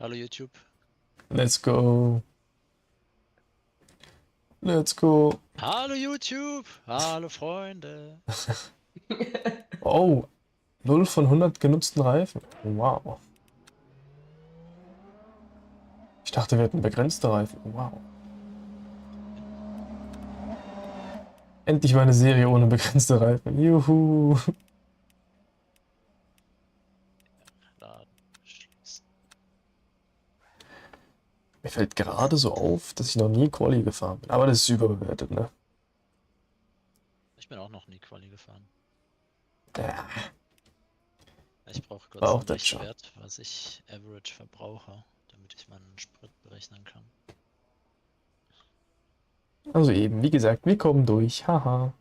Hallo YouTube. Let's go. Let's go. Hallo YouTube. Hallo Freunde. Oh, 0 von 100 genutzten Reifen. Wow. Ich dachte, wir hätten begrenzte Reifen. Wow. Endlich mal eine Serie ohne begrenzte Reifen. Juhu. Laden schließen. Mir fällt gerade so auf, dass ich noch nie Quali gefahren bin. Aber das ist überbewertet, ne? Ich bin auch noch nie Quali gefahren. Ja, Ich brauche war kurz auch einen das schon. Richtwert, was ich average verbrauche, damit ich meinen Sprit berechnen kann. Also eben, wie gesagt, wir kommen durch. Haha.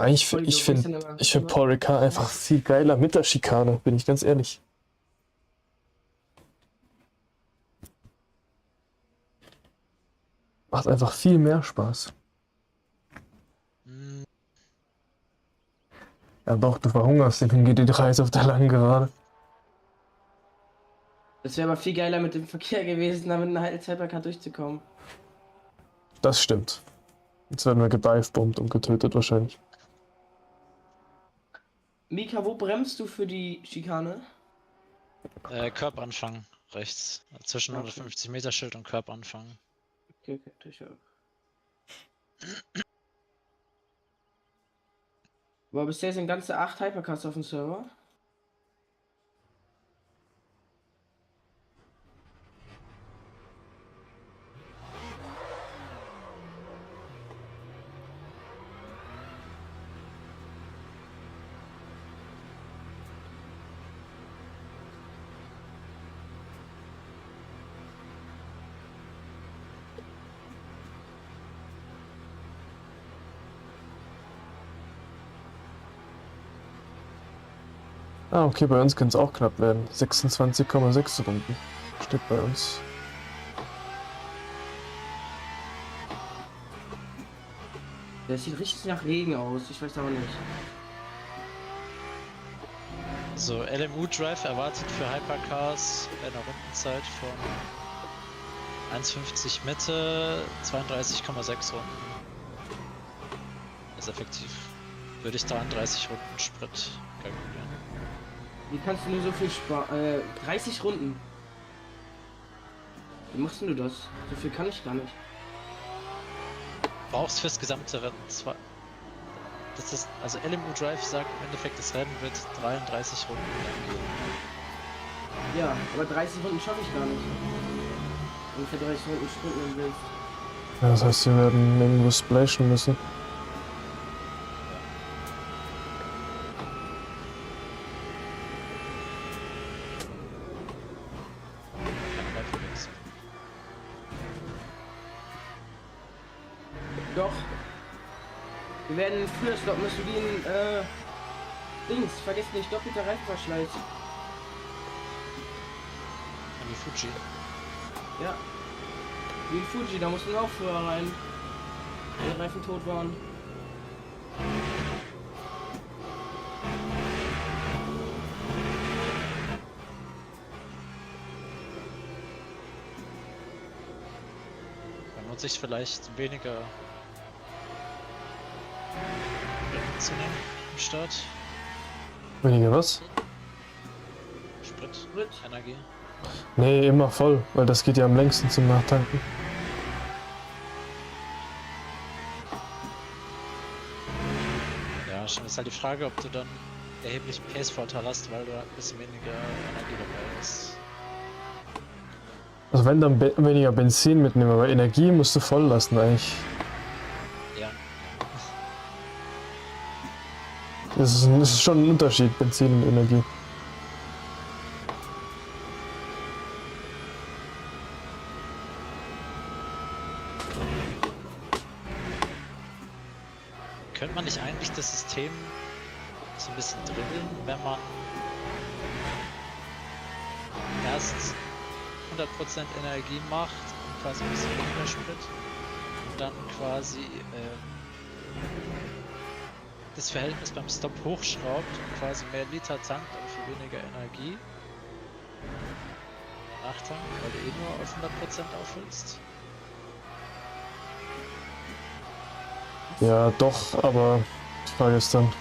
Ich finde Paul Ricard einfach viel geiler mit der Schikane, bin ich ganz ehrlich. Macht einfach viel mehr Spaß. Hm, Ja doch, du verhungerst in den GT3s auf der langen Gerade. Das wäre aber viel geiler mit dem Verkehr gewesen, damit eine halbe Hypercar durchzukommen. Das stimmt. Jetzt werden wir gedivebombt und getötet wahrscheinlich. Mika, wo bremst du für die Schikane? Curb-Anfang rechts. Zwischen Okay. 150 Meter Schild und Curb-Anfang. Okay, durch. Aber bisher sind ganze 8 Hypercars auf dem Server. Ah, okay, bei uns kann es auch knapp werden. 26,6 Runden steht bei uns. Das sieht richtig nach Regen aus, ich weiß aber nicht. So, LMU Drive erwartet für Hypercars eine Rundenzeit von 1,50 Mitte, 32,6 Runden. Das ist effektiv. Würde ich 33 Runden Sprit kalkulieren. Wie kannst du nur so viel sparen? 30 Runden. Wie machst du das? So viel kann ich gar nicht. Brauchst fürs gesamte Rennen zwei. Das ist, also LMU Drive sagt im Endeffekt, das Rennen wird 33 Runden lang gehen. Ja, aber 30 Runden schaffe ich gar nicht. Wenn du für 30 Runden sprinten willst. Ja, das heißt, wir werden irgendwo splashen müssen. Keine Reifen wechseln. Doch. Wir werden fürs Lock müssen wie ein Dings. Vergesst nicht, doppelter Reifenverschleiß. An die Fuji. Ja. Wie in Fuji, da mussten wir auch früher rein. Wenn die Reifen tot waren. Dann lohnt sich vielleicht weniger Rennen zu nehmen im Start. Weniger was? Sprit, Energie. Nee, immer voll, weil das geht ja am längsten zum Nachtanken. Ja, schon ist halt die Frage, ob du dann erheblichen Pace-Vorteil hast, weil du ein bisschen weniger Energie dabei hast. Also wenn dann weniger Benzin mitnehmen, aber Energie musst du voll lassen eigentlich. Ja. Das ist schon ein Unterschied, Benzin und Energie. Könnte man nicht eigentlich das System so ein bisschen drillen, wenn man erst 100% Energie macht und quasi ein bisschen weniger Sprit und dann quasi das Verhältnis beim Stop hochschraubt und quasi mehr Liter tankt, aber für weniger Energie. Nachtanken, weil du eh nur auf 100% auffüllst. Ja, doch, aber die Frage ist dann,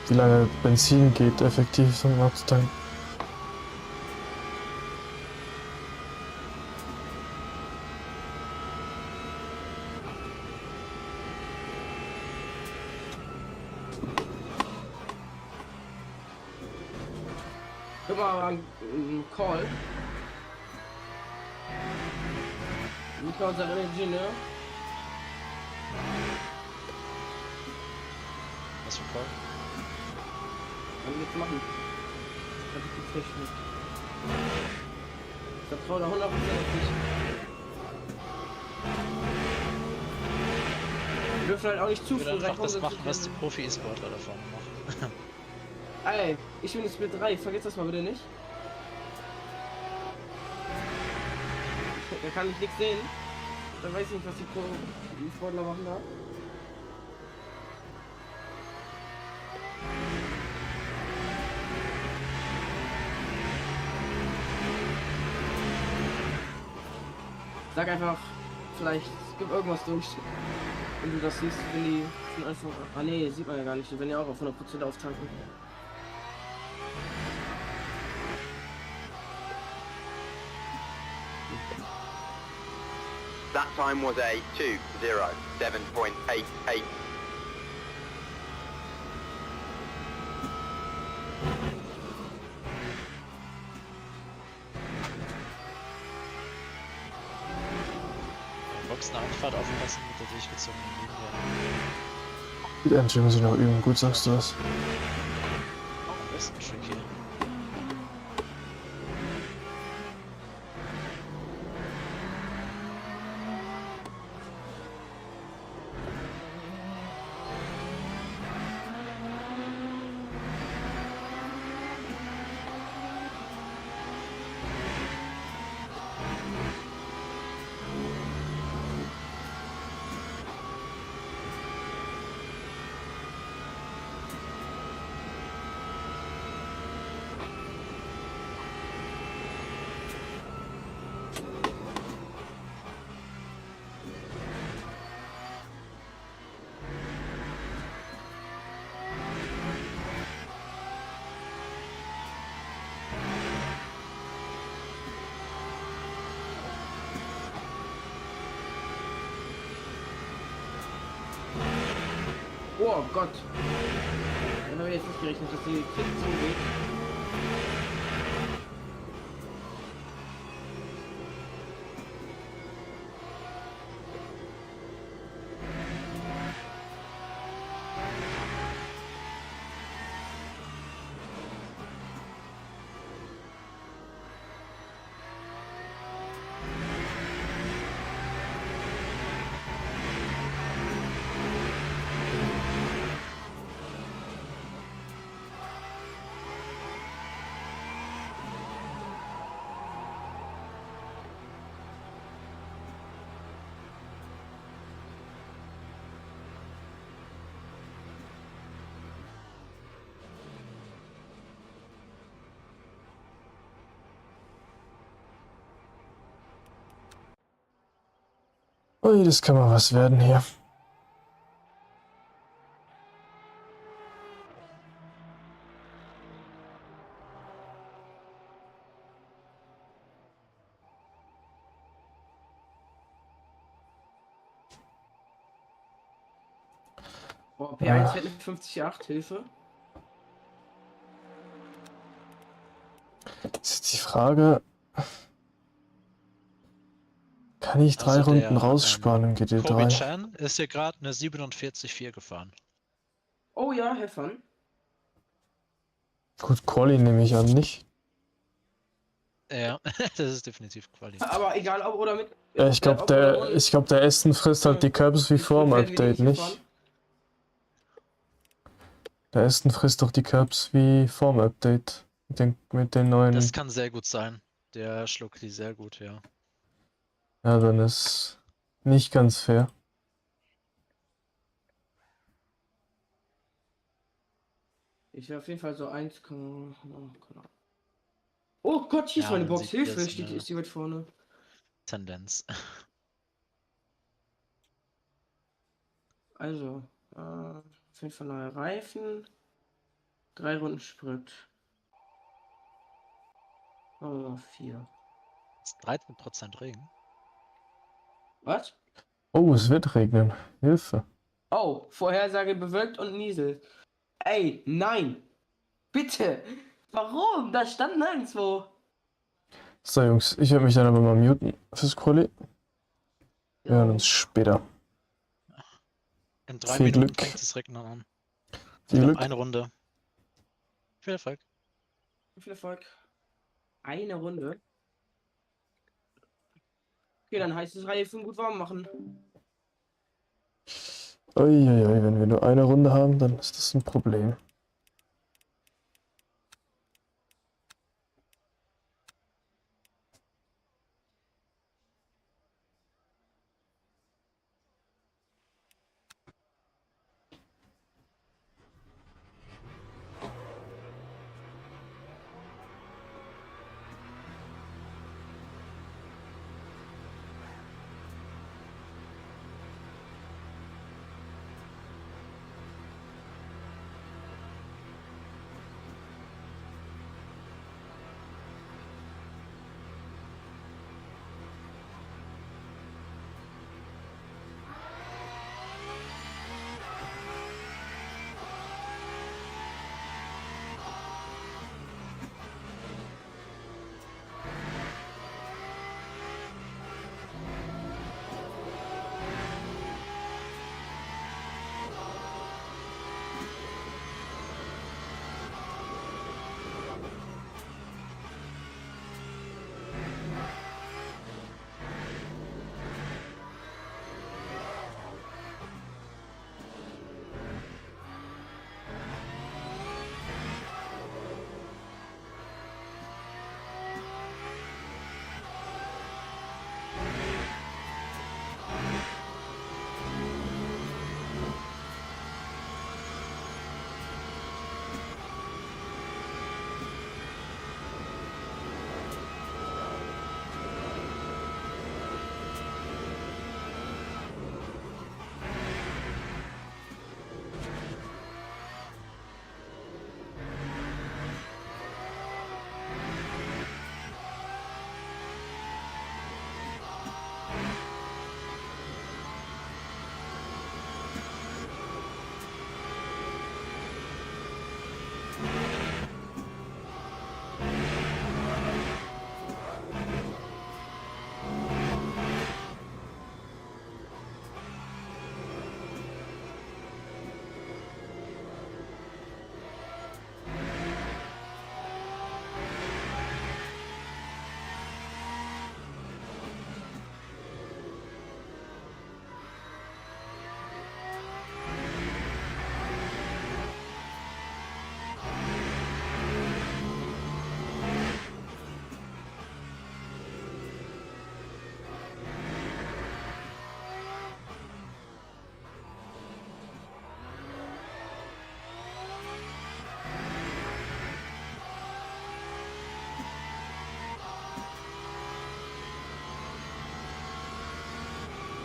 wie lange Benzin geht effektiv, um abzutanken. Guck mal, ein Call. Ricard, unser Ingenieur. Was für Call? Was wir jetzt machen? Das ist die Technik. Ich vertraue da 100% auf dich. Wir dürfen halt auch nicht zu Ich früh würde einfach reinkommen, das machen, was sonst die Profi-E-Sportler da vorne machen. ey, ich bin jetzt mit 3, vergiss das mal bitte nicht. Da kann ich nichts sehen. Da weiß ich nicht, was die Profi-Sportler machen da. Sag einfach, vielleicht gib irgendwas durch. Wenn du das siehst, wenn die von Anfang an. Ah ne, sieht man ja gar nicht, wenn die auch auf 100% auftanken. That time was a 2:07.88. Boxen Einfahrt aufpassen mit der durchgezogenen Linie. Die Engine muss ich noch üben, gut sagst du das. Am besten tricky. Oh Gott! Dann habe ich jetzt nicht gerechnet, dass die Kick so geht. Ui, das kann mal was werden hier. Oh, P1 fährt eine 50,8, Hilfe. Ist jetzt die Frage, kann ich 3 Also Runden der, raussparen im Kobe GT3? Chan ist hier gerade eine 47,4 gefahren. Oh ja, have fun. Gut, Quali nehme ich an, nicht? Ja, das ist definitiv Quali. Aber egal, ob oder mit. Ja, ich glaube, ob oder ohne, der Essen frisst halt die Curbs wie vor dem werden wir Update, hier nicht? fahren. Der Essen frisst doch die Curbs wie vor dem Update. Mit den neuen. Das kann sehr gut sein. Der schluckt die sehr gut, ja. Ja, dann ist nicht ganz fair. Ich wäre auf jeden Fall so 1, keine Ahnung. Oh Gott, hier ist Ja, meine man Box. sieht, hier Hilfe, ist eine ist die weit vorne. Tendenz. Also, auf jeden Fall neue Reifen. 3 Runden Sprit. Oh, 4. Es ist 13% Regen. Was? Oh, es wird regnen. Hilfe. Oh, Vorhersage bewölkt und nieselt. Ey, nein! Bitte! Warum? Da stand nirgendwo. So, Jungs, ich werde mich dann aber mal muten fürs Quali. Wir hören uns später. In 3 Viel Minuten Glück. fängt das Regnen an. Ich Viel glaube, Glück. eine Runde. Viel Erfolg. Viel Erfolg. Eine Runde. Okay, dann heißt es Reifen gut warm machen. Uiuiui, wenn wir nur eine Runde haben, dann ist das ein Problem.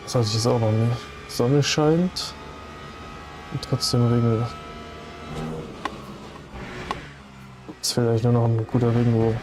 Das heißt, ich jetzt auch noch nie. Sonne scheint und trotzdem regnet. Es fehlt eigentlich nur noch ein guter Regenbogen.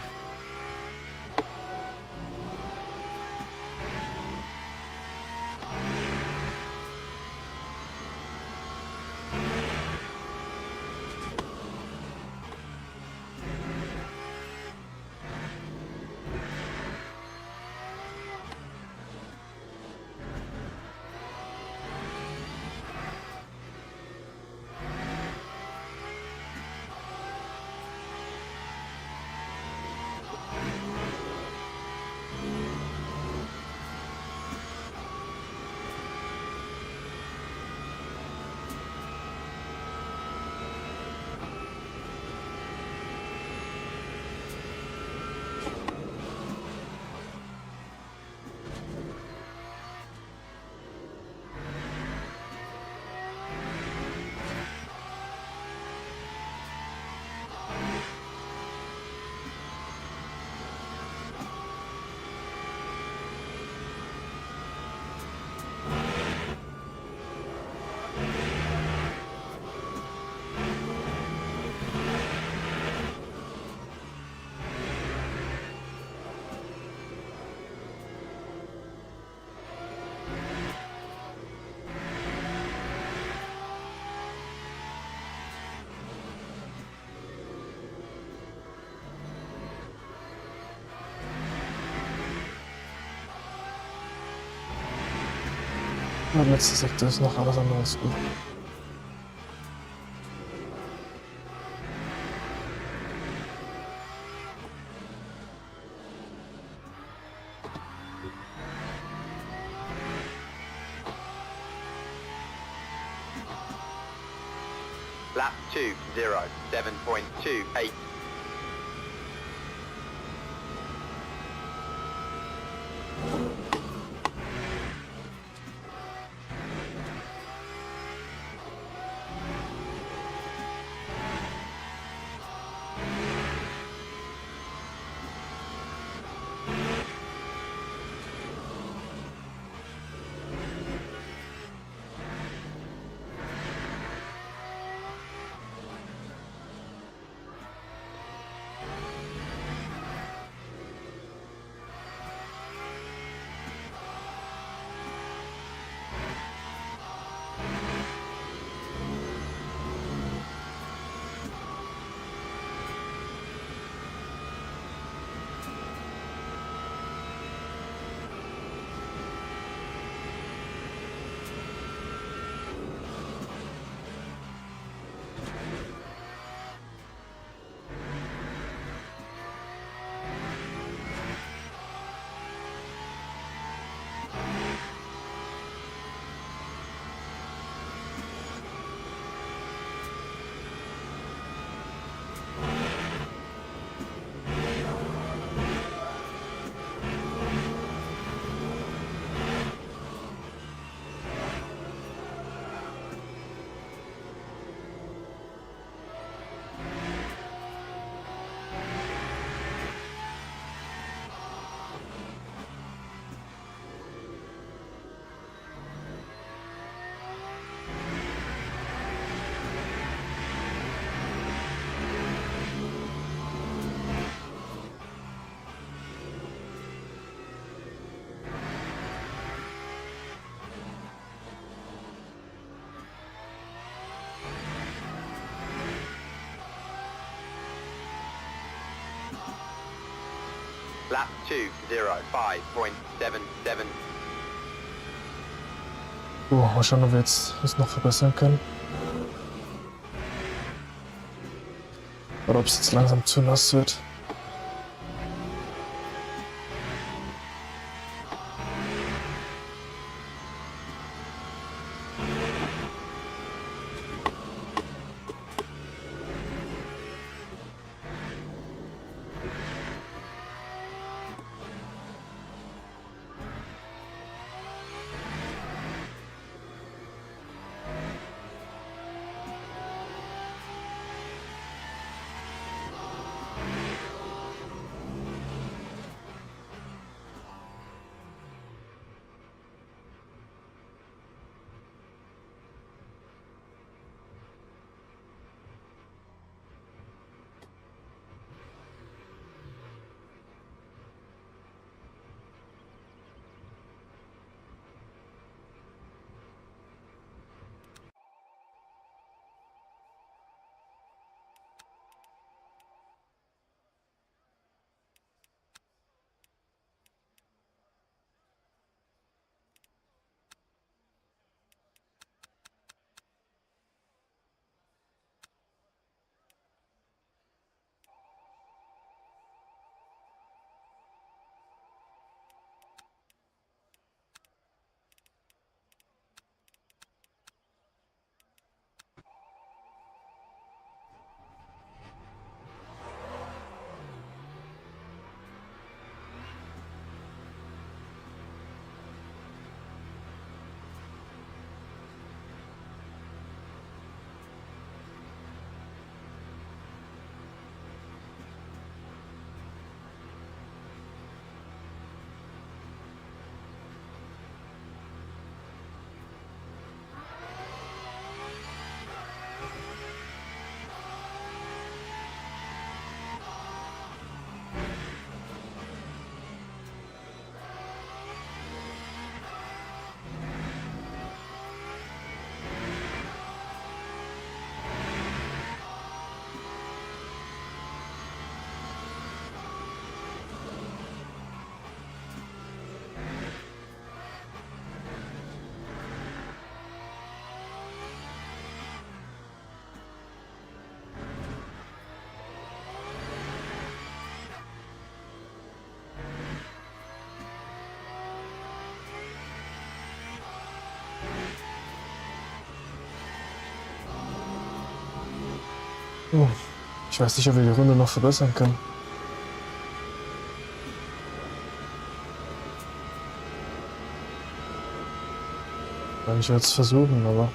Der letzte Sektor ist noch alles andere als gut. Lap 2:0, 7.28. Lap 2:0, 5.77. Mal schauen, ob wir jetzt es noch verbessern können. Oder ob es jetzt langsam zu nass wird. Oh, ich weiß nicht, ob wir die Runde noch verbessern können. Ich werde es versuchen, aber...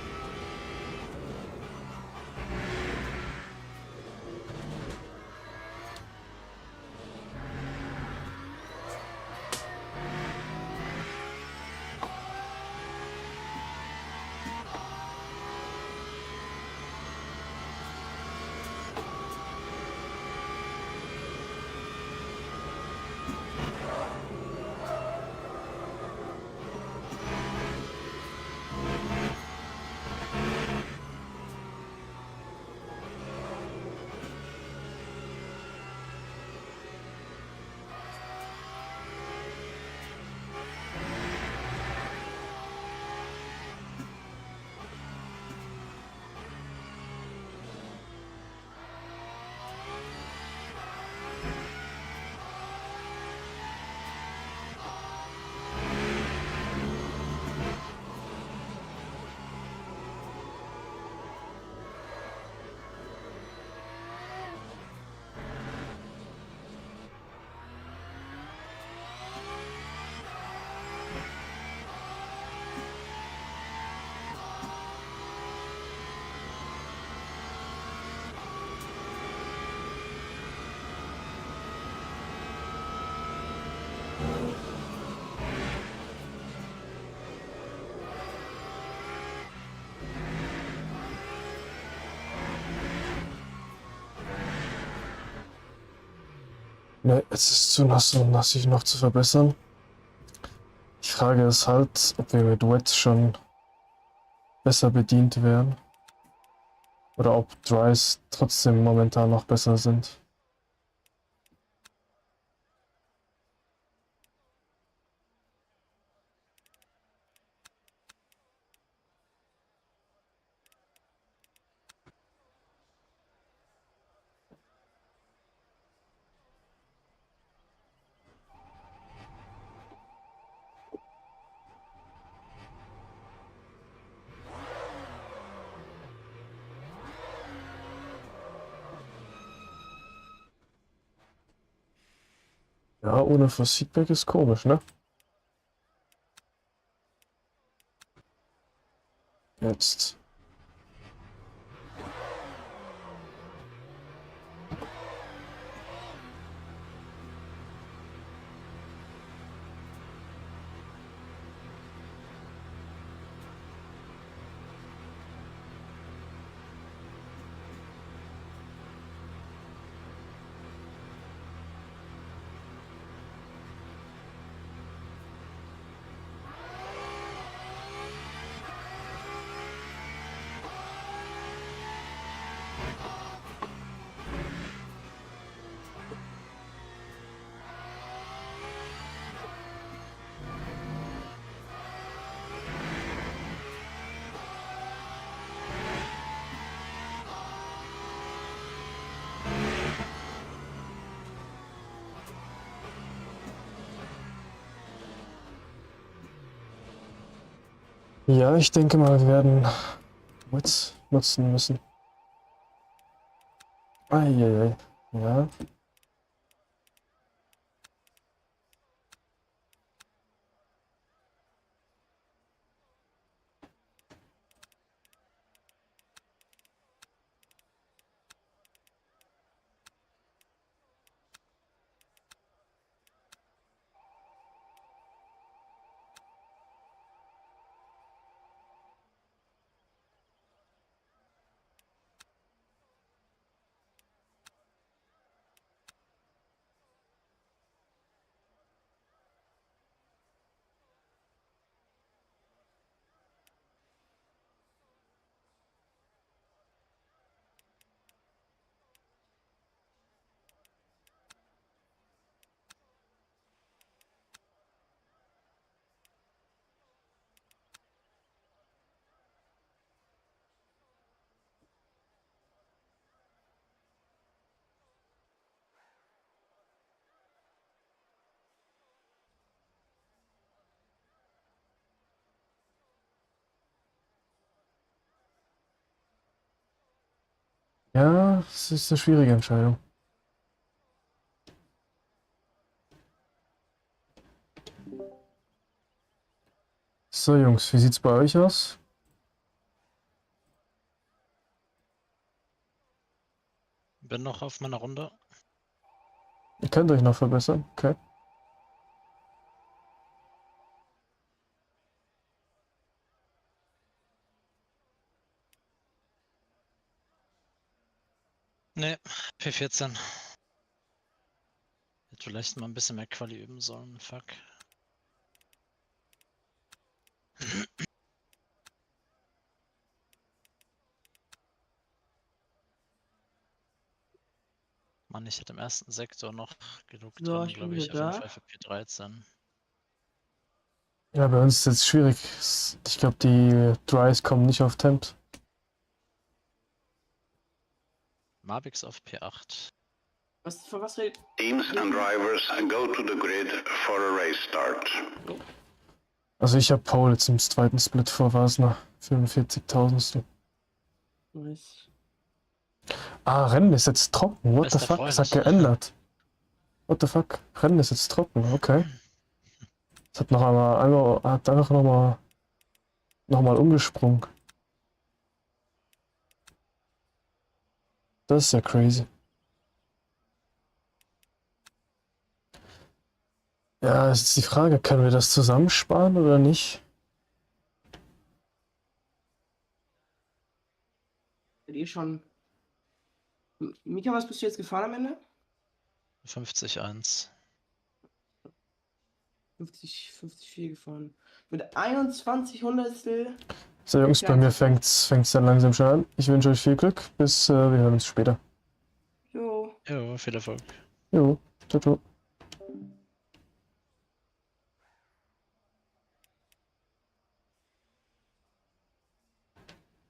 Ne, es ist zu nass, um das sich noch zu verbessern. Die Frage ist halt, ob wir mit Wets schon besser bedient wären. Oder ob Dries trotzdem momentan noch besser sind. Ja, ohne Feedback ist komisch, ne? Jetzt. Ja, ich denke mal, wir werden Wets nutzen müssen. Eieiei. Ja. Ja, es ist eine schwierige Entscheidung. So, Jungs, wie sieht's bei euch aus? Bin noch auf meiner Runde. Ihr könnt euch noch verbessern, okay. Ne, P14. Hätte vielleicht mal ein bisschen mehr Quali üben sollen. Fuck. Mann, ich hätte im ersten Sektor noch genug So, drin, ich bin glaube wieder ich, auf jeden da. Fall für P13. Ja, bei uns ist es jetzt schwierig. Ich glaube, die Dries kommen nicht auf Temp. Mabix auf P8. Von was redet? Teams and drivers go to the grid for a race start. Also ich habe Paul jetzt im zweiten Split vor Wasner. 45.000. Nice. Ah, Rennen ist jetzt trocken. What the Bester fuck? Es Freund. hat geändert. What the fuck? Rennen ist jetzt trocken. Okay. Es hat hat einfach nochmal umgesprungen. Das ist ja crazy. Ja, ist jetzt die Frage, können wir das zusammensparen oder nicht? Seid ihr schon. Mika, was bist du jetzt gefahren am Ende? 50-1. 54 gefahren. Mit 21 Hundertstel. So Jungs, bei mir fängt's dann langsam schon an. Ich wünsche euch viel Glück. Wir hören uns später. Jo. Jo, viel Erfolg. Jo, ciao, ciao.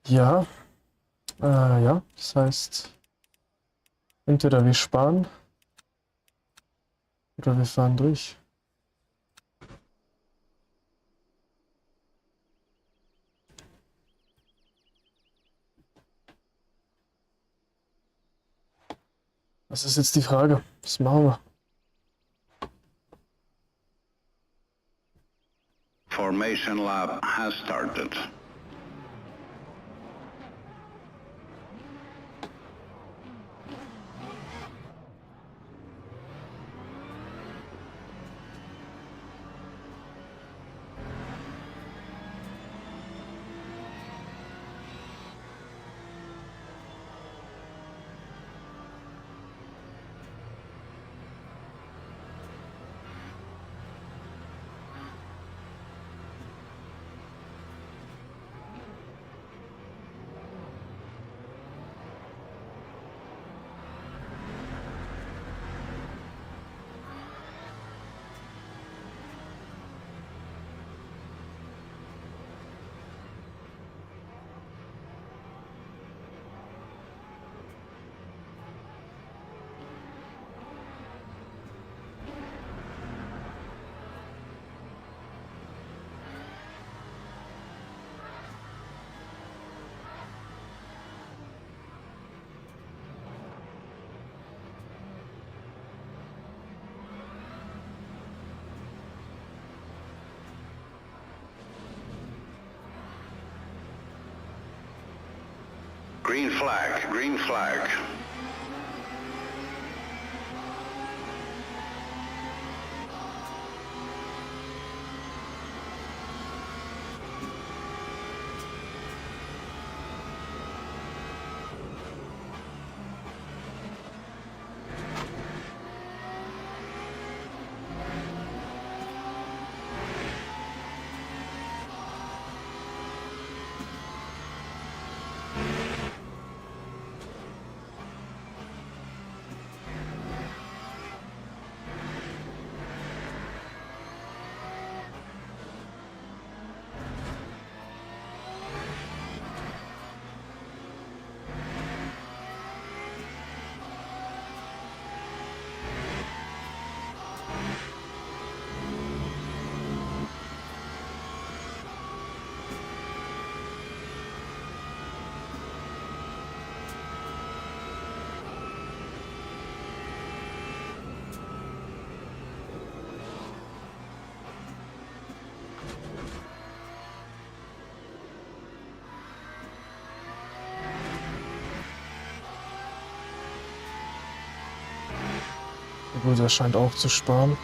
Ja, ja, das heißt, entweder wir sparen oder wir fahren durch. Das ist jetzt die Frage. Was machen wir? Formation lap has started. Green flag, green flag. Obwohl, der scheint auch zu sparen.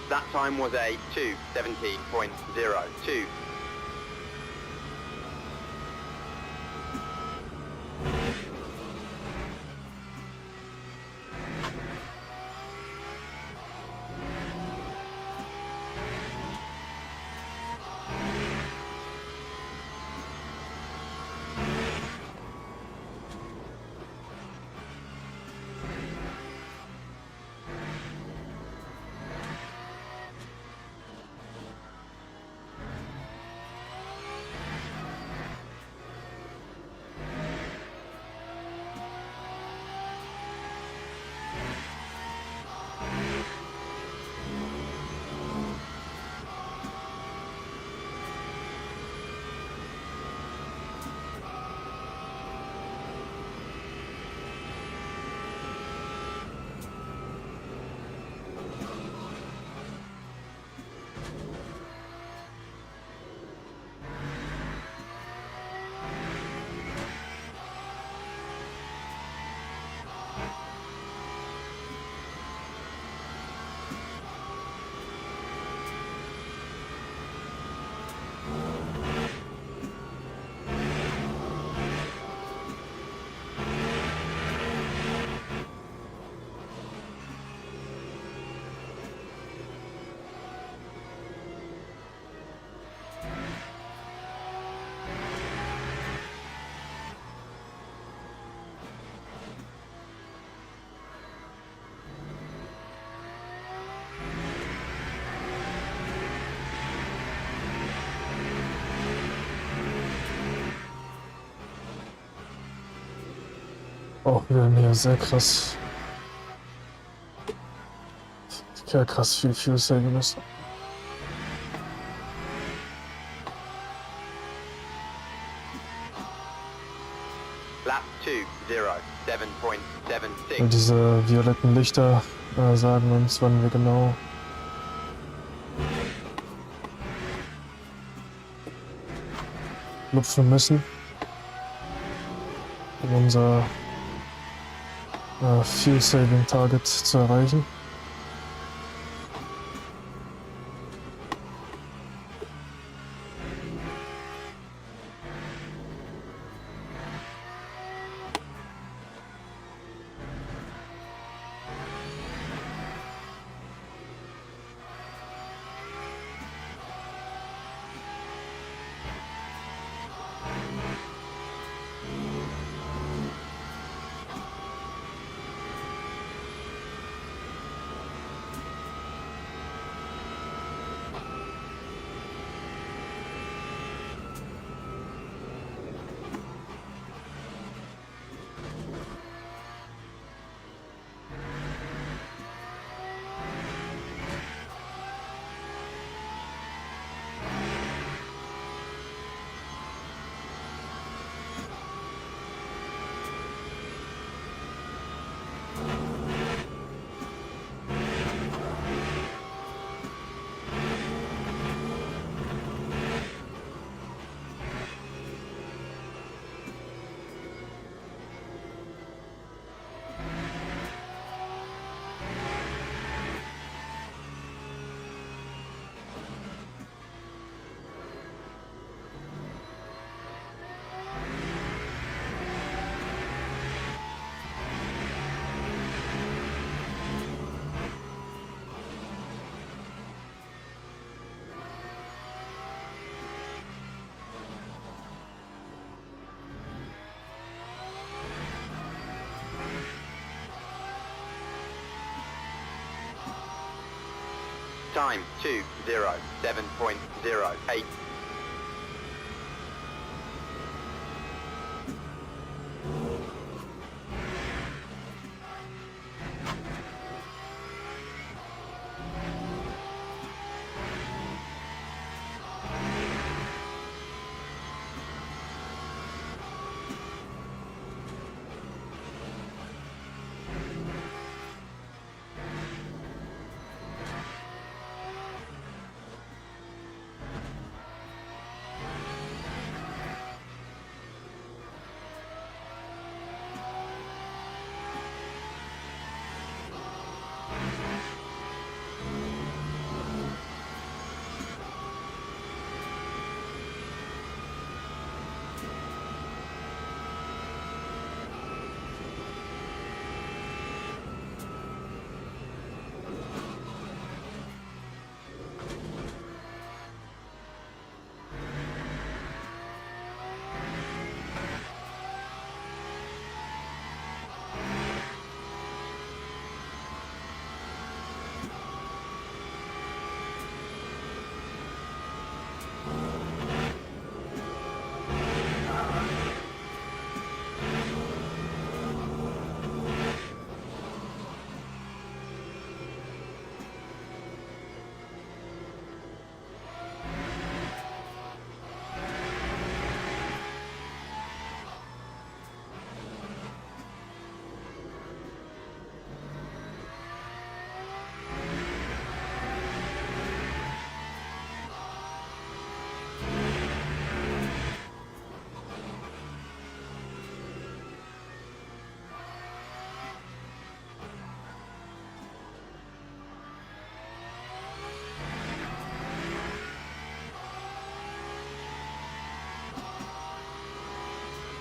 That time was a 2:17.02. Auch wieder hier sehr krass. Ja, krass viel Fuel saving ist. Lap 2:07.76. Und diese violetten Lichter sagen uns, wann wir genau lupfen müssen, um unser Fuel Saving Target zu erreichen. Time 2:07.08.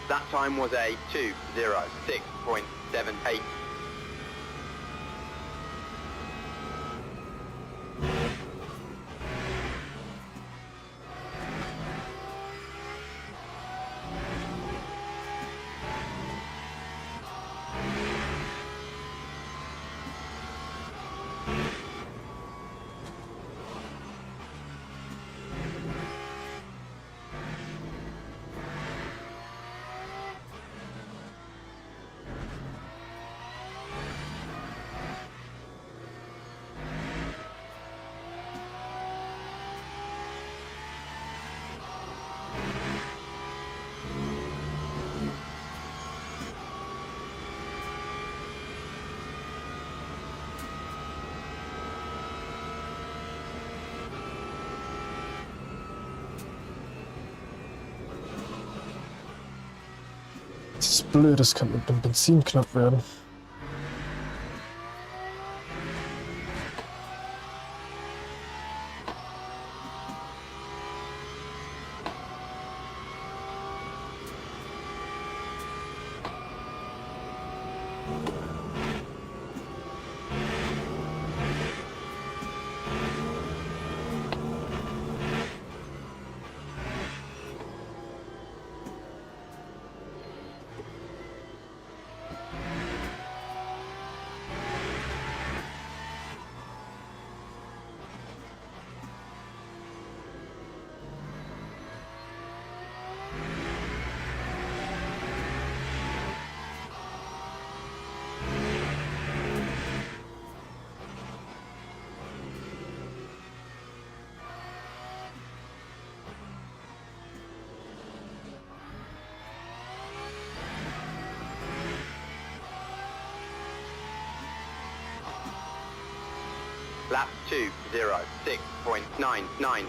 That time was a 2:06.78. Das ist blöd, das kann mit dem Benzin knapp werden. Lap 2:06.99.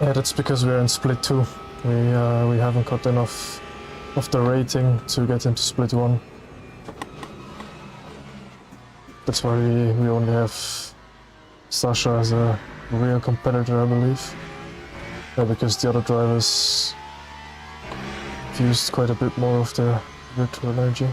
Yeah, that's because we're in split 2. We haven't got enough of the rating to get into split 1. That's why we only have Sasha as a real competitor, I believe. Yeah, because the other drivers have used quite a bit more of their virtual energy.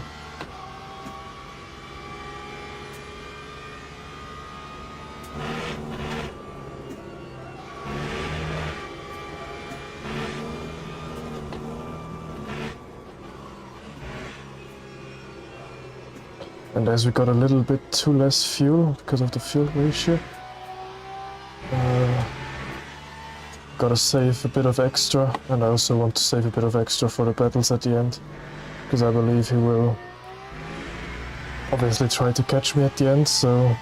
And as we got a little bit too less fuel because of the fuel ratio, gotta save a bit of extra, and I also want to save a bit of extra for the battles at the end, because I believe he will obviously try to catch me at the end, so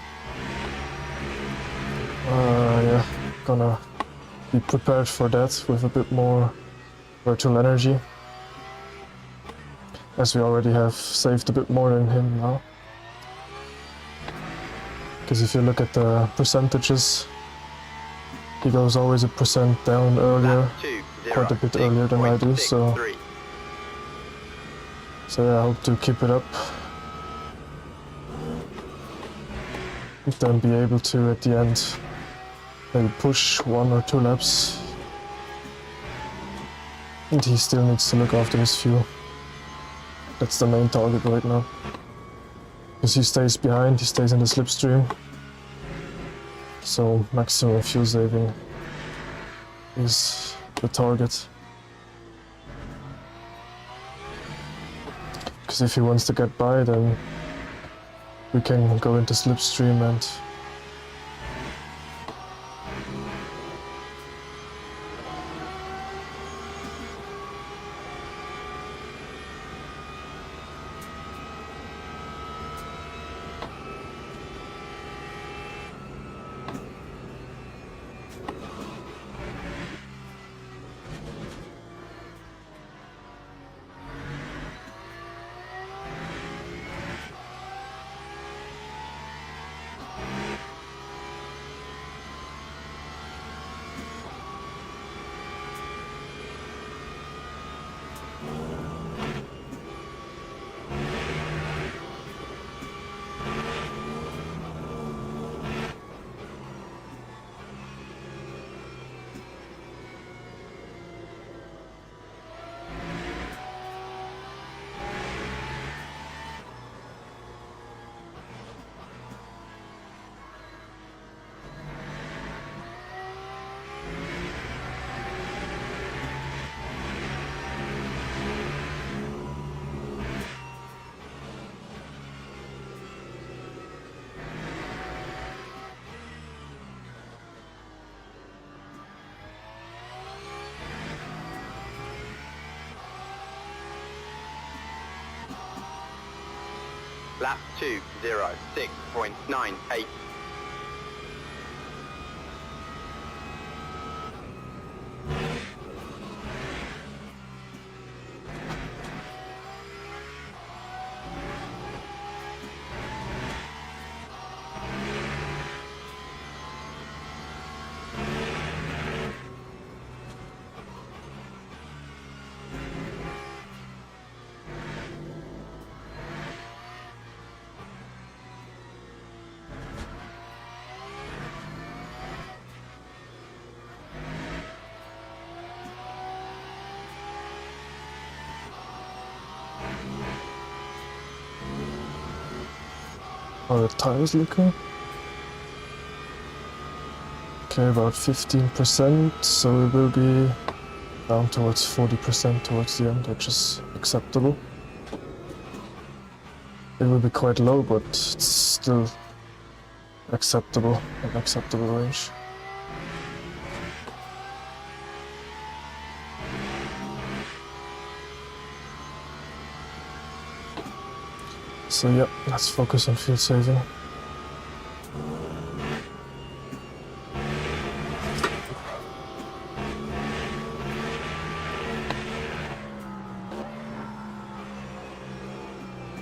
yeah, gonna be prepared for that with a bit more virtual energy, as we already have saved a bit more than him now. Because if you look at the percentages, he goes always a percent down earlier, quite a bit earlier than I do, so yeah, I hope to keep it up. And then be able to, at the end, maybe push 1 or 2 laps. And he still needs to look after his fuel. That's the main target right now. Because he stays behind, he stays in the slipstream. So maximum fuel saving is the target. Because if he wants to get by, then we can go into slipstream and Lap 2:06.98. how the tires looking. Okay, about 15%, so we will be down towards 40% towards the end, which is acceptable. It will be quite low, but it's still acceptable, an acceptable range. So yeah, let's focus on fuel saving.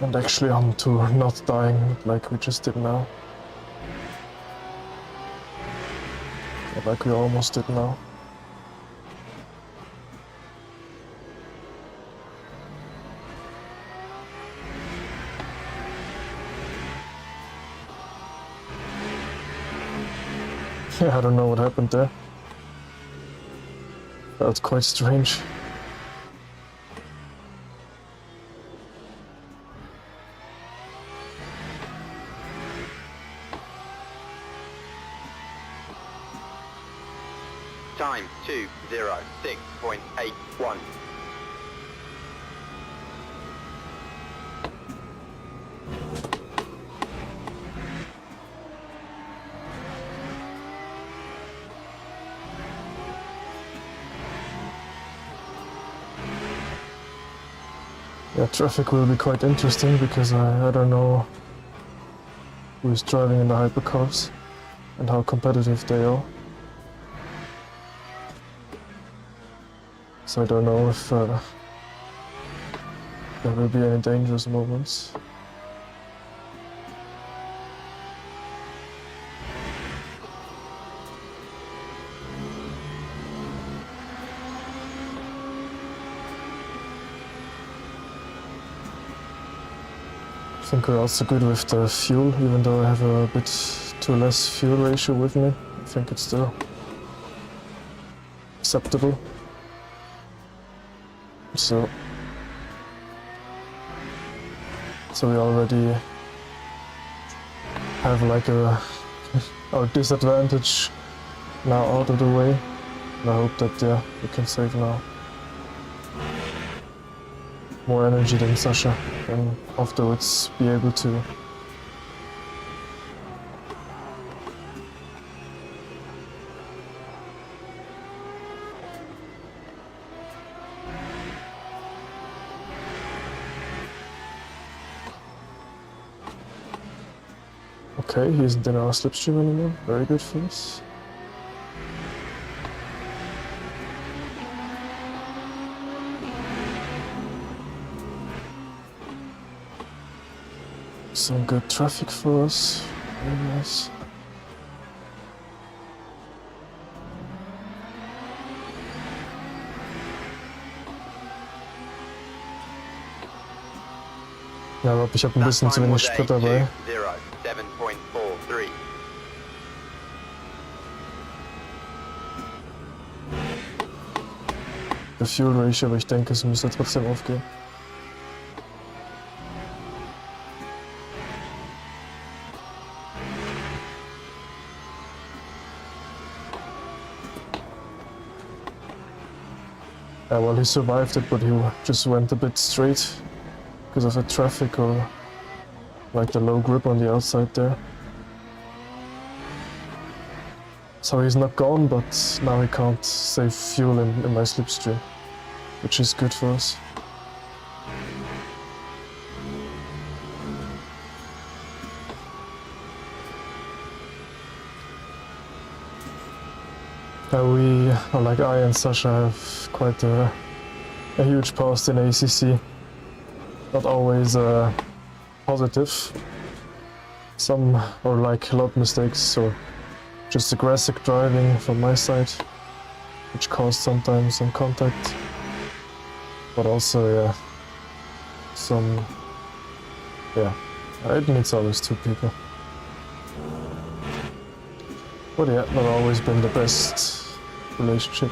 And actually on to not dying like we just did now. Like we almost did now. Yeah, I don't know what happened there. Felt quite strange. Time 2:06.81. Yeah, traffic will be quite interesting because I don't know who is driving in the hypercars and how competitive they are. So I don't know if there will be any dangerous moments. I think we're also good with the fuel, even though I have a bit too less fuel ratio with me. I think it's still acceptable. So we already have like our disadvantage now out of the way. And I hope that we can save now more energy than Sasha, and afterwards be able to Okay, he isn't in our slipstream anymore. Very good for us. Some good traffic for us. Very nice. Ja, Rob, ich habe ein bisschen zu wenig Sprit dabei. 07.43. Der Fuel Ratio, aber ich denke, es müsste trotzdem aufgehen. Yeah, well, he survived it, but he just went a bit straight because of the traffic or like the low grip on the outside there. So he's not gone, but now he can't save fuel in my slipstream, which is good for us. Like I and Sasha have quite a huge past in ACC. Not always positive. Some or like a lot of mistakes or just aggressive driving from my side, which caused sometimes some contact. But also, it needs always two people. But yeah, not always been the best relationship.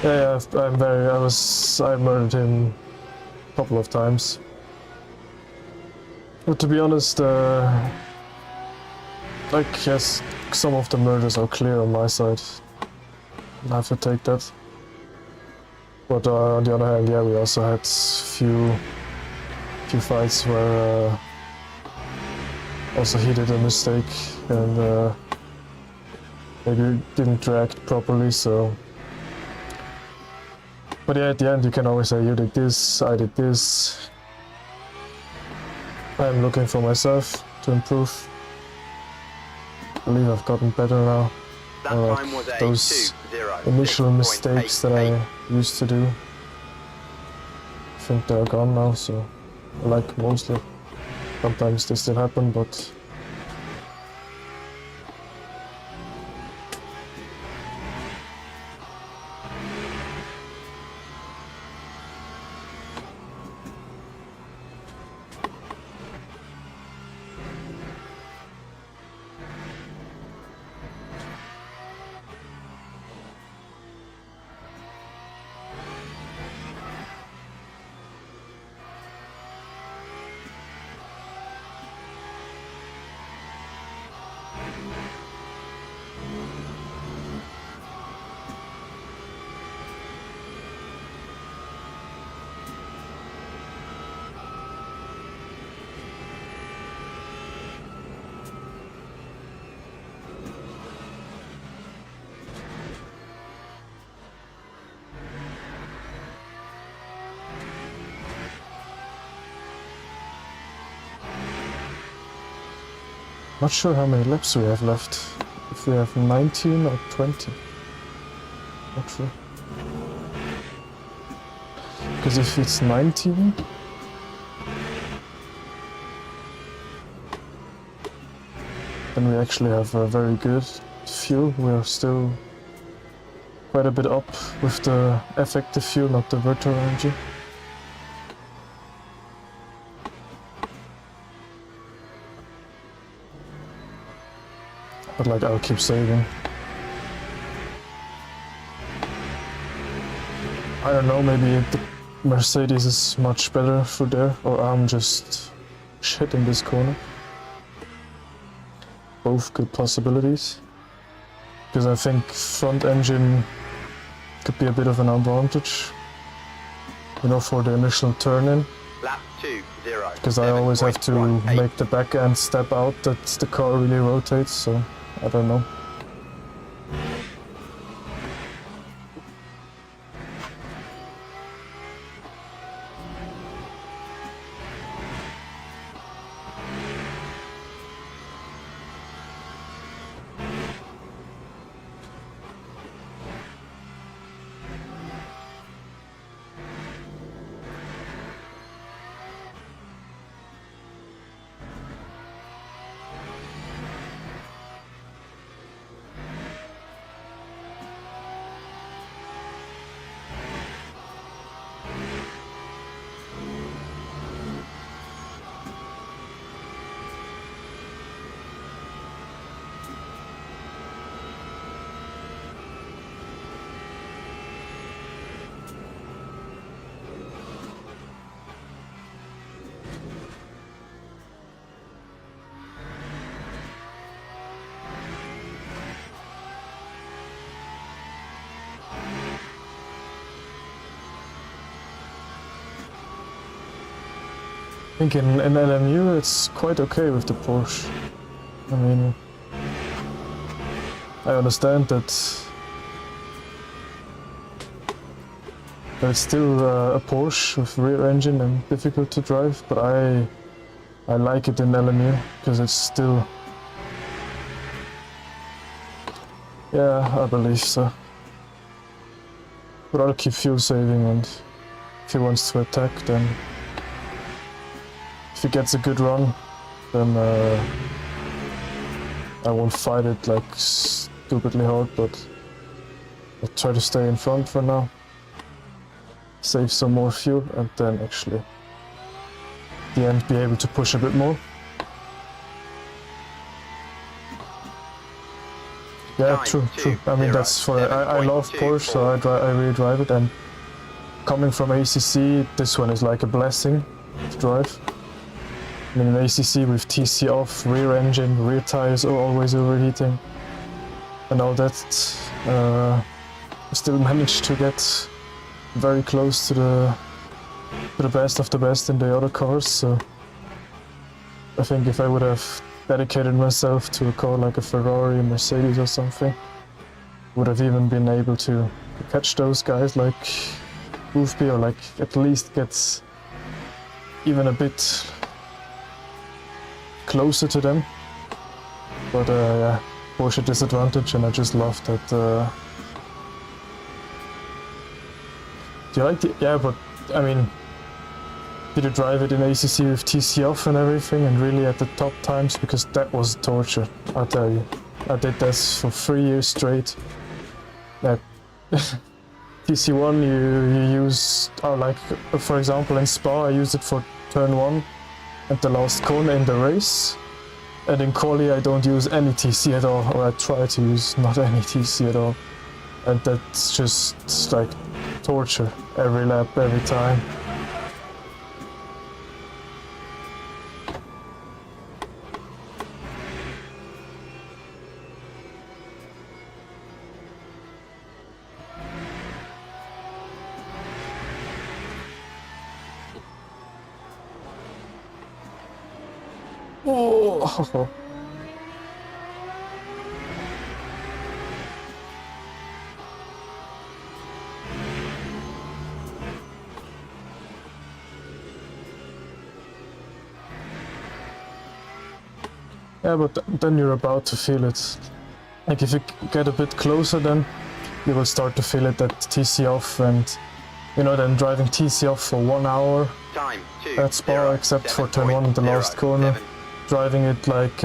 Yeah, I murdered him a couple of times. But to be honest, yes, some of the murders are clear on my side. I have to take that. But on the other hand, yeah, we also had few fights where also he did a mistake and maybe didn't react properly, so... But yeah, at the end you can always say, you did this, I did this. I'm looking for myself to improve. I believe I've gotten better now. That Like time was a those initial mistakes that I used to do, I think they're gone now, so like mostly. Sometimes they still happen, but Not sure how many laps we have left. If we have 19 or 20. Not sure. Because if it's 19... then we actually have a very good fuel. We're still quite a bit up with the effective fuel, not the virtual energy. But like, I'll keep saving. I don't know, maybe the Mercedes is much better for there, or I'm just shit in this corner. Both good possibilities. Because I think front engine could be a bit of an advantage. You know, for the initial turn-in. Lap 2, 0. Because I always have to 7.18. make the back end step out that the car really rotates, so I don't know. I think in LMU it's quite okay with the Porsche. I mean, I understand that it's still a Porsche with rear engine and difficult to drive, but I like it in LMU because it's still, yeah, I believe so. But I'll keep fuel saving, and if he wants to attack, then if he gets a good run, then I won't fight it like stupidly hard, but I'll try to stay in front for now. Save some more fuel and then actually at the end be able to push a bit more. Yeah, true. I mean, that's for I love Porsche, so I really drive it, and coming from ACC, this one is like a blessing to drive. I mean, in ACC with TC off, rear engine, rear tires are always overheating, and all that, I still managed to get very close to the best of the best in the other cars. So I think if I would have dedicated myself to a car like a Ferrari, a Mercedes or something, would have even been able to catch those guys like Goofy, or like at least get even a bit closer to them. But yeah, Porsche disadvantage, and I just love that. Do you like the? Yeah, but I mean, did you drive it in ACC with TC off and everything, and really at the top times? Because that was torture, I'll tell you. I did this for 3 years straight. That TC1 you use, like for example in Spa, I used it for turn 1 and the last corner in the race, and in quali I don't use any TC at all, or I try to use not any TC at all, and that's just like torture every lap, every time. Oh. Yeah, but then you're about to feel it. Like if you get a bit closer, then you will start to feel it, that TC off, and you know, then driving TC off for 1 hour. Time 2 That's Spa, except for turn 1 in the last corner. 7. Driving it like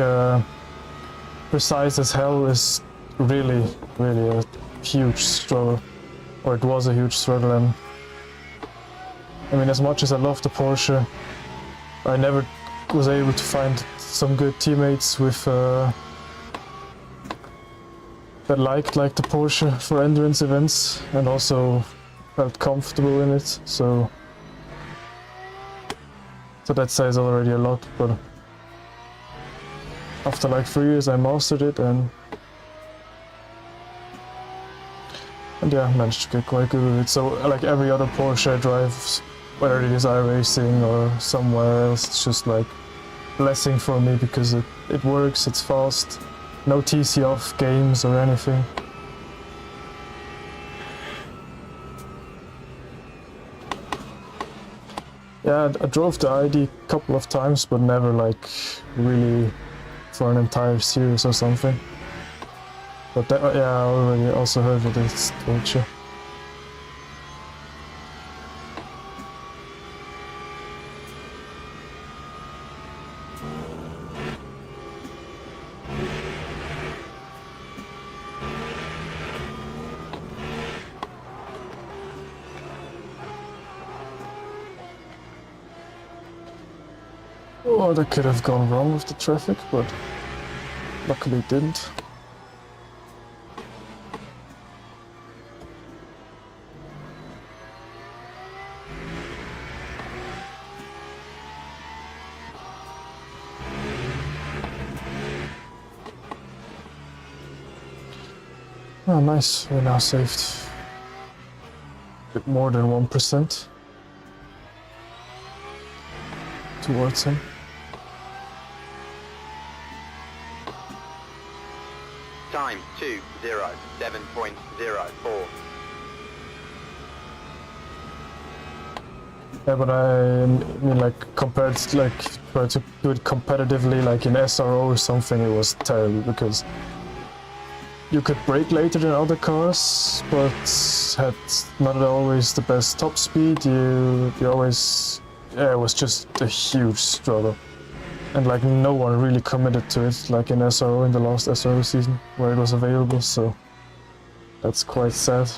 precise as hell is really a huge struggle. Or it was a huge struggle, and I mean, as much as I love the Porsche, I never was able to find some good teammates with that liked the Porsche for endurance events and also felt comfortable in it. So that says already a lot. But after like 3 years, I mastered it, and yeah, managed to get quite good with it. So like every other Porsche I drive, whether it is iRacing or somewhere else, it's just like blessing for me because it works, it's fast, no TC off games or anything. Yeah, I drove the ID a couple of times, but never like really for an entire series or something. But that, yeah, I already also heard that it's torture. Oh, that could have gone wrong with the traffic, but luckily it didn't. Oh, nice. We now saved a bit more than 1% towards him. Time 2:07.04. Yeah, but I mean, like, compared to, like, try to do it competitively, like in SRO or something, it was terrible because you could brake later than other cars, but had not always the best top speed. You always, yeah, it was just a huge struggle. And like no one really committed to it, like in SRO, in the last SRO season, where it was available, so that's quite sad.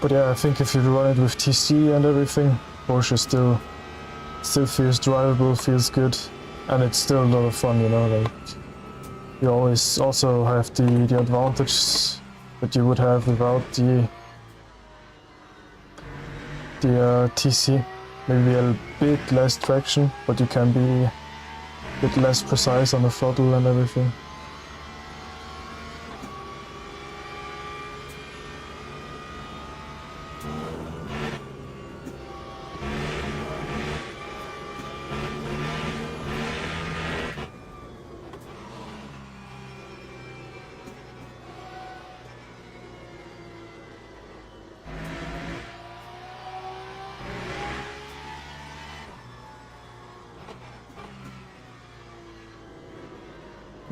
But yeah, I think if you run it with TC and everything, Porsche still feels drivable, feels good, and it's still a lot of fun, you know. Like you always also have the advantage that you would have without the TC. Maybe a bit less traction, but you can be a bit less precise on the throttle and everything.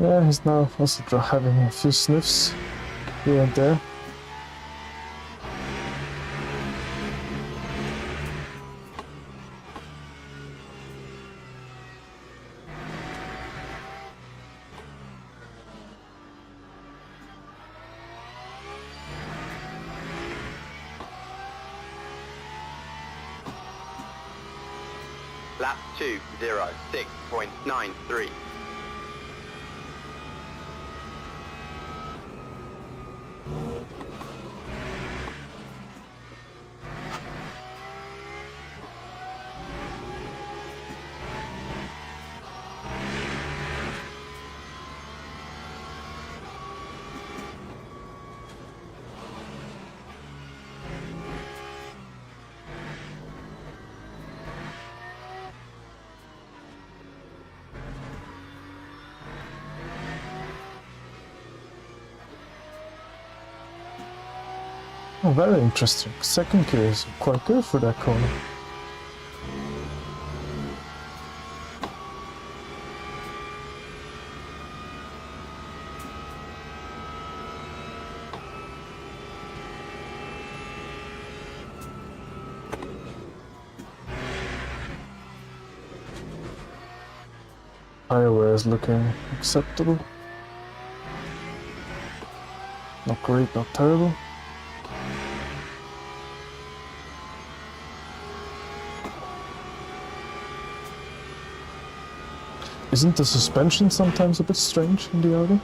Yeah, he's now also having a few sniffs here and there. Lap 2:06.93. Oh, very interesting. Second gear is quite good for that corner. Highway is looking acceptable. Not great, not terrible. Isn't the suspension sometimes a bit strange in the Audi?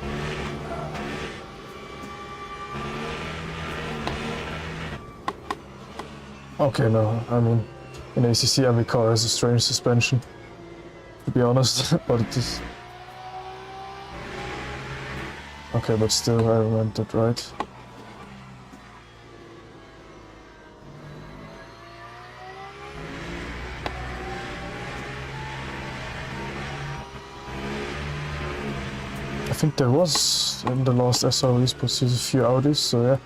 Okay, no, I mean, in ACC every car has a strange suspension, to be honest, but it is... Okay, but still, I remembered that right. I think there was, in the last SRE sports, a few Audis, so yeah.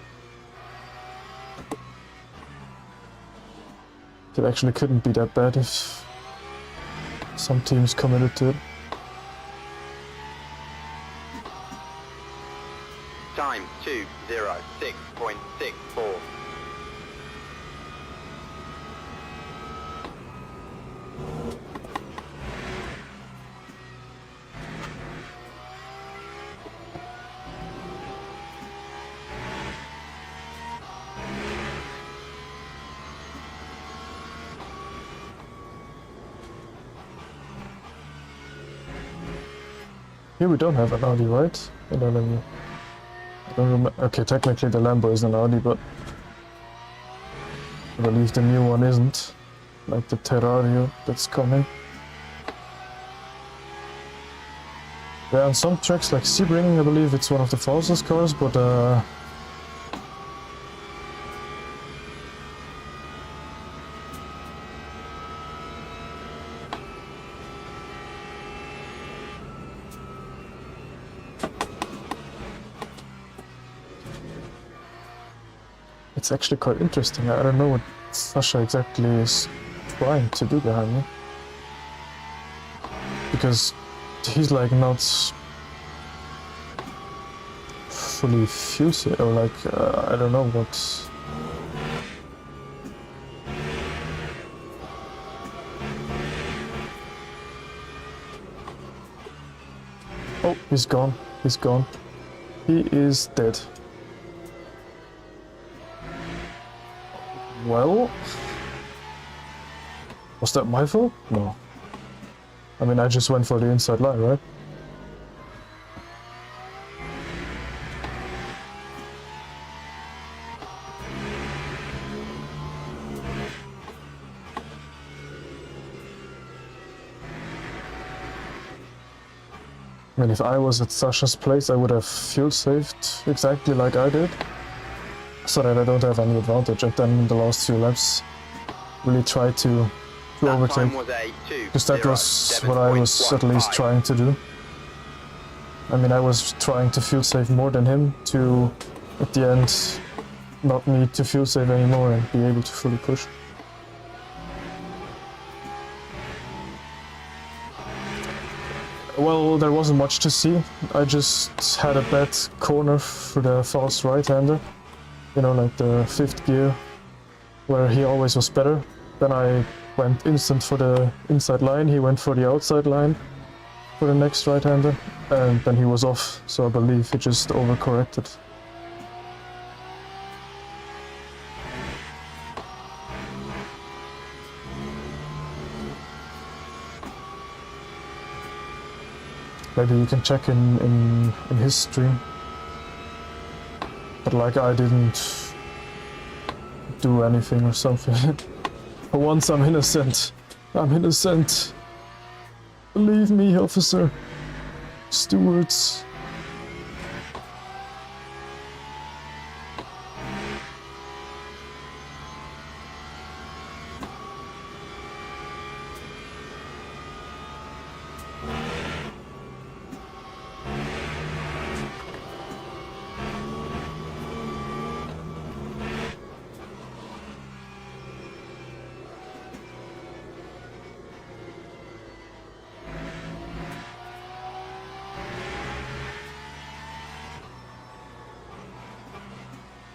It actually couldn't be that bad if some teams committed to it. Time 2:06.64. Here we don't have an Audi, right? In LMU. I don't remember. Okay, technically the Lambo is an Audi, but I believe the new one isn't. Like the Terrario that's coming. Yeah, on some tracks like Sebring, I believe it's one of the fastest cars, but it's actually quite interesting. I don't know what Sasha exactly is trying to do behind me. Because he's like not fully fused or like, I don't know what... Oh, he's gone. He's gone. He is dead. Well, was that my fault? No. I mean, I just went for the inside line, right? I mean, if I was at Sasha's place, I would have fuel saved exactly like I did, so that I don't have any advantage, and then in the last few laps really try to overtake, because that was what I was at least trying to do. I mean, I was trying to fuel save more than him to, at the end, not need to fuel save anymore and be able to fully push. Well, there wasn't much to see. I just had a bad corner for the fast right-hander. You know, like the 5th gear, where he always was better. Then I went instant for the inside line, he went for the outside line for the next right-hander, and then he was off, so I believe he just overcorrected. Maybe you can check in his stream. But like, I didn't do anything or something. For once I'm innocent. I'm innocent. Believe me, officer. Stewards.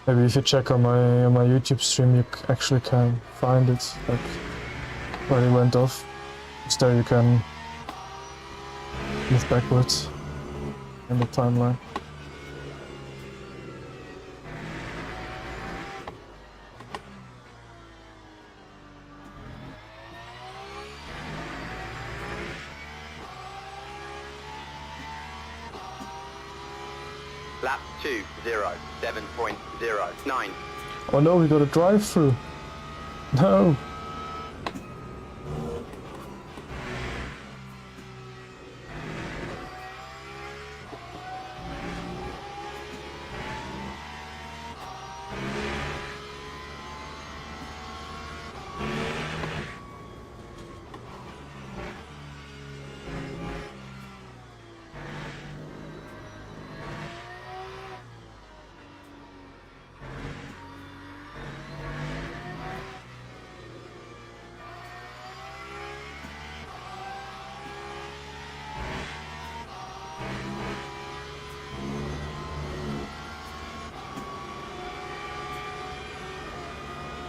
Maybe if you check on my YouTube stream, you actually can find it, like where he went off. Just there you can move backwards in the timeline. Lap 2:07.09. Oh no, we got a drive-through. No.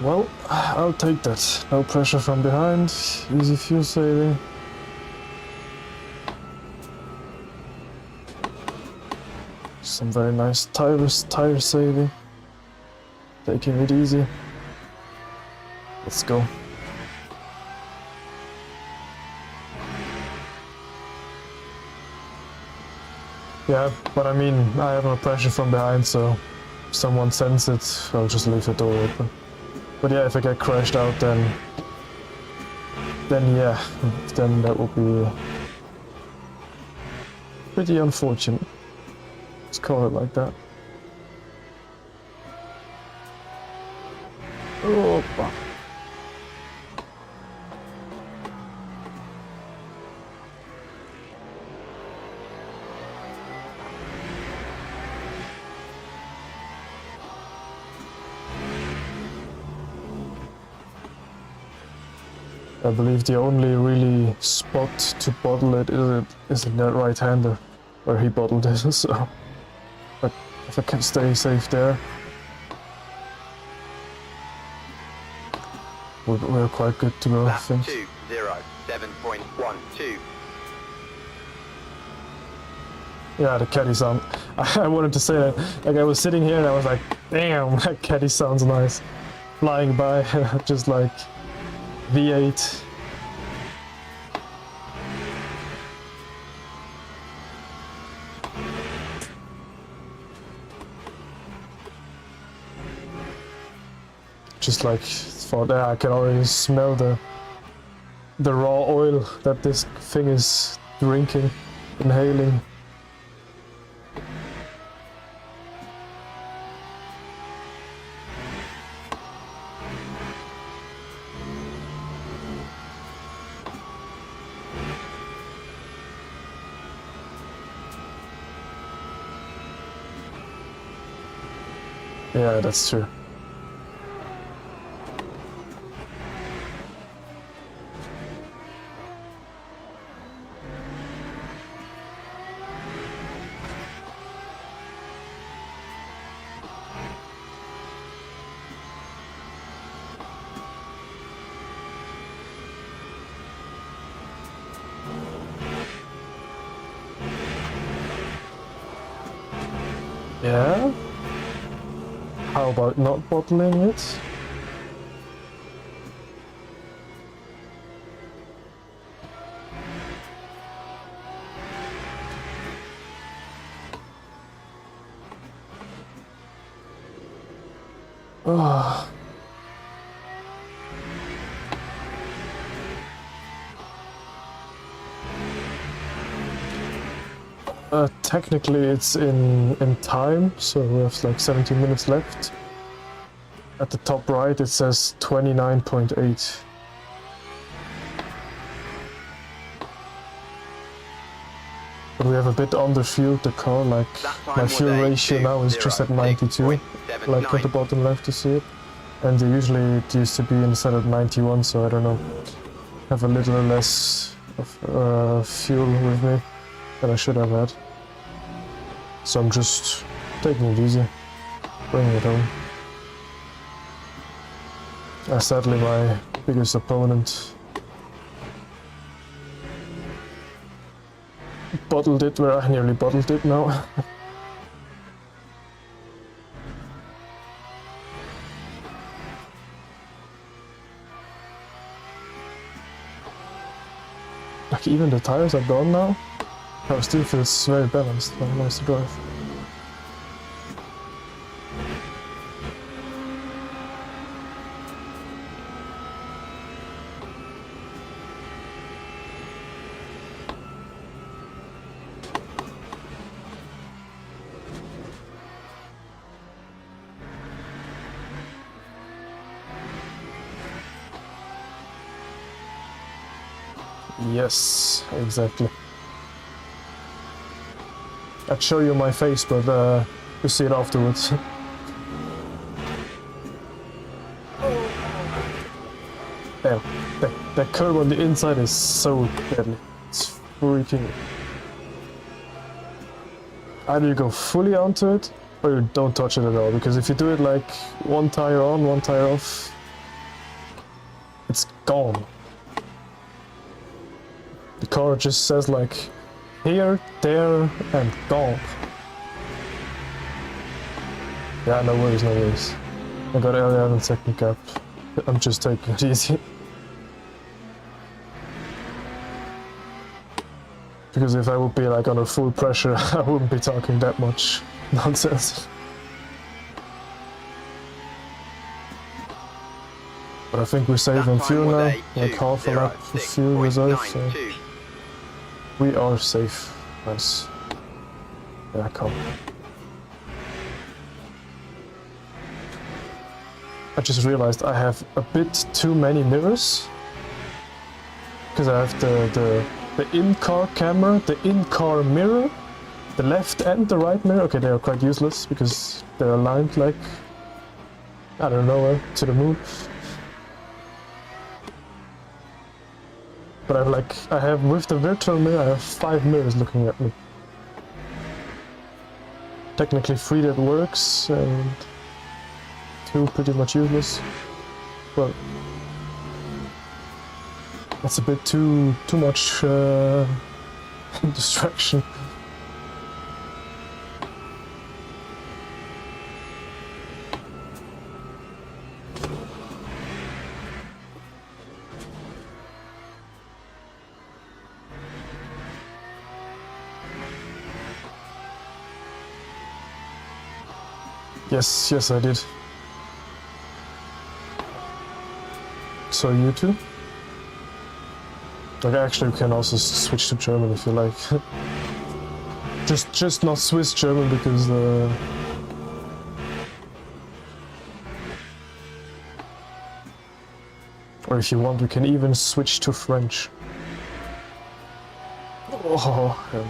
Well, I'll take that. No pressure from behind, easy fuel saving. Some very nice tire saving. Taking it easy. Let's go. Yeah, but I mean, I have no pressure from behind, so if someone sends it, I'll just leave the door open. But yeah, if I get crashed out, then yeah, then that will be pretty unfortunate. Let's call it like that. Oh, fuck. I believe the only really spot to bottle it is in that right-hander, where he bottled it, so... But if I can stay safe there... We're quite good to go, I think. 2:07.12. Yeah, the caddy sound. I wanted to say that. Like, I was sitting here and I was like, damn, that caddy sounds nice. Flying by, just like... V8. Just like for there, I can already smell the raw oil that this thing is drinking, inhaling. Yeah, that's true. Yeah? How about not bottling it? Oh. Technically it's in time, so we have like 17 minutes left. At the top right it says 29.8. But we have a bit underfueled the car, like my fuel ratio now is just at 92, like at the bottom left you see it. And usually it used to be inside at 91, so I don't know. Have a little less of fuel with me than I should have had. So I'm just taking it easy, bringing it home. Sadly, my biggest opponent bottled it where I nearly bottled it now. Like, even the tires are gone now. I still feels very balanced, very nice to drive. Yes, exactly. I'd show you my face, but you see it afterwards. Damn, that curve on the inside is so deadly. It's freaking... Either you go fully onto it, or you don't touch it at all, because if you do it like one tire on, one tire off, it's gone. The car just says like, here, there, and gone. Yeah, no worries, no worries. I got LFM second cap. I'm just taking it easy. Because if I would be like under full pressure, I wouldn't be talking that much nonsense. But I think we're saving fuel now, like half a lap of fuel reserve, so we are safe. Nice. Yeah, come. I just realized I have a bit too many mirrors. Because I have the in-car camera, the in-car mirror, the left and the right mirror. Okay, they are quite useless because they're aligned like, I don't know, to the moon. But I have with the virtual mirror, I have 5 mirrors looking at me. Technically 3 that works, and 2 pretty much useless. Well, that's a bit too much distraction. Yes, I did. So you too? Like, actually, we can also switch to German if you like. just not Swiss German because or if you want, we can even switch to French. Oh, yeah.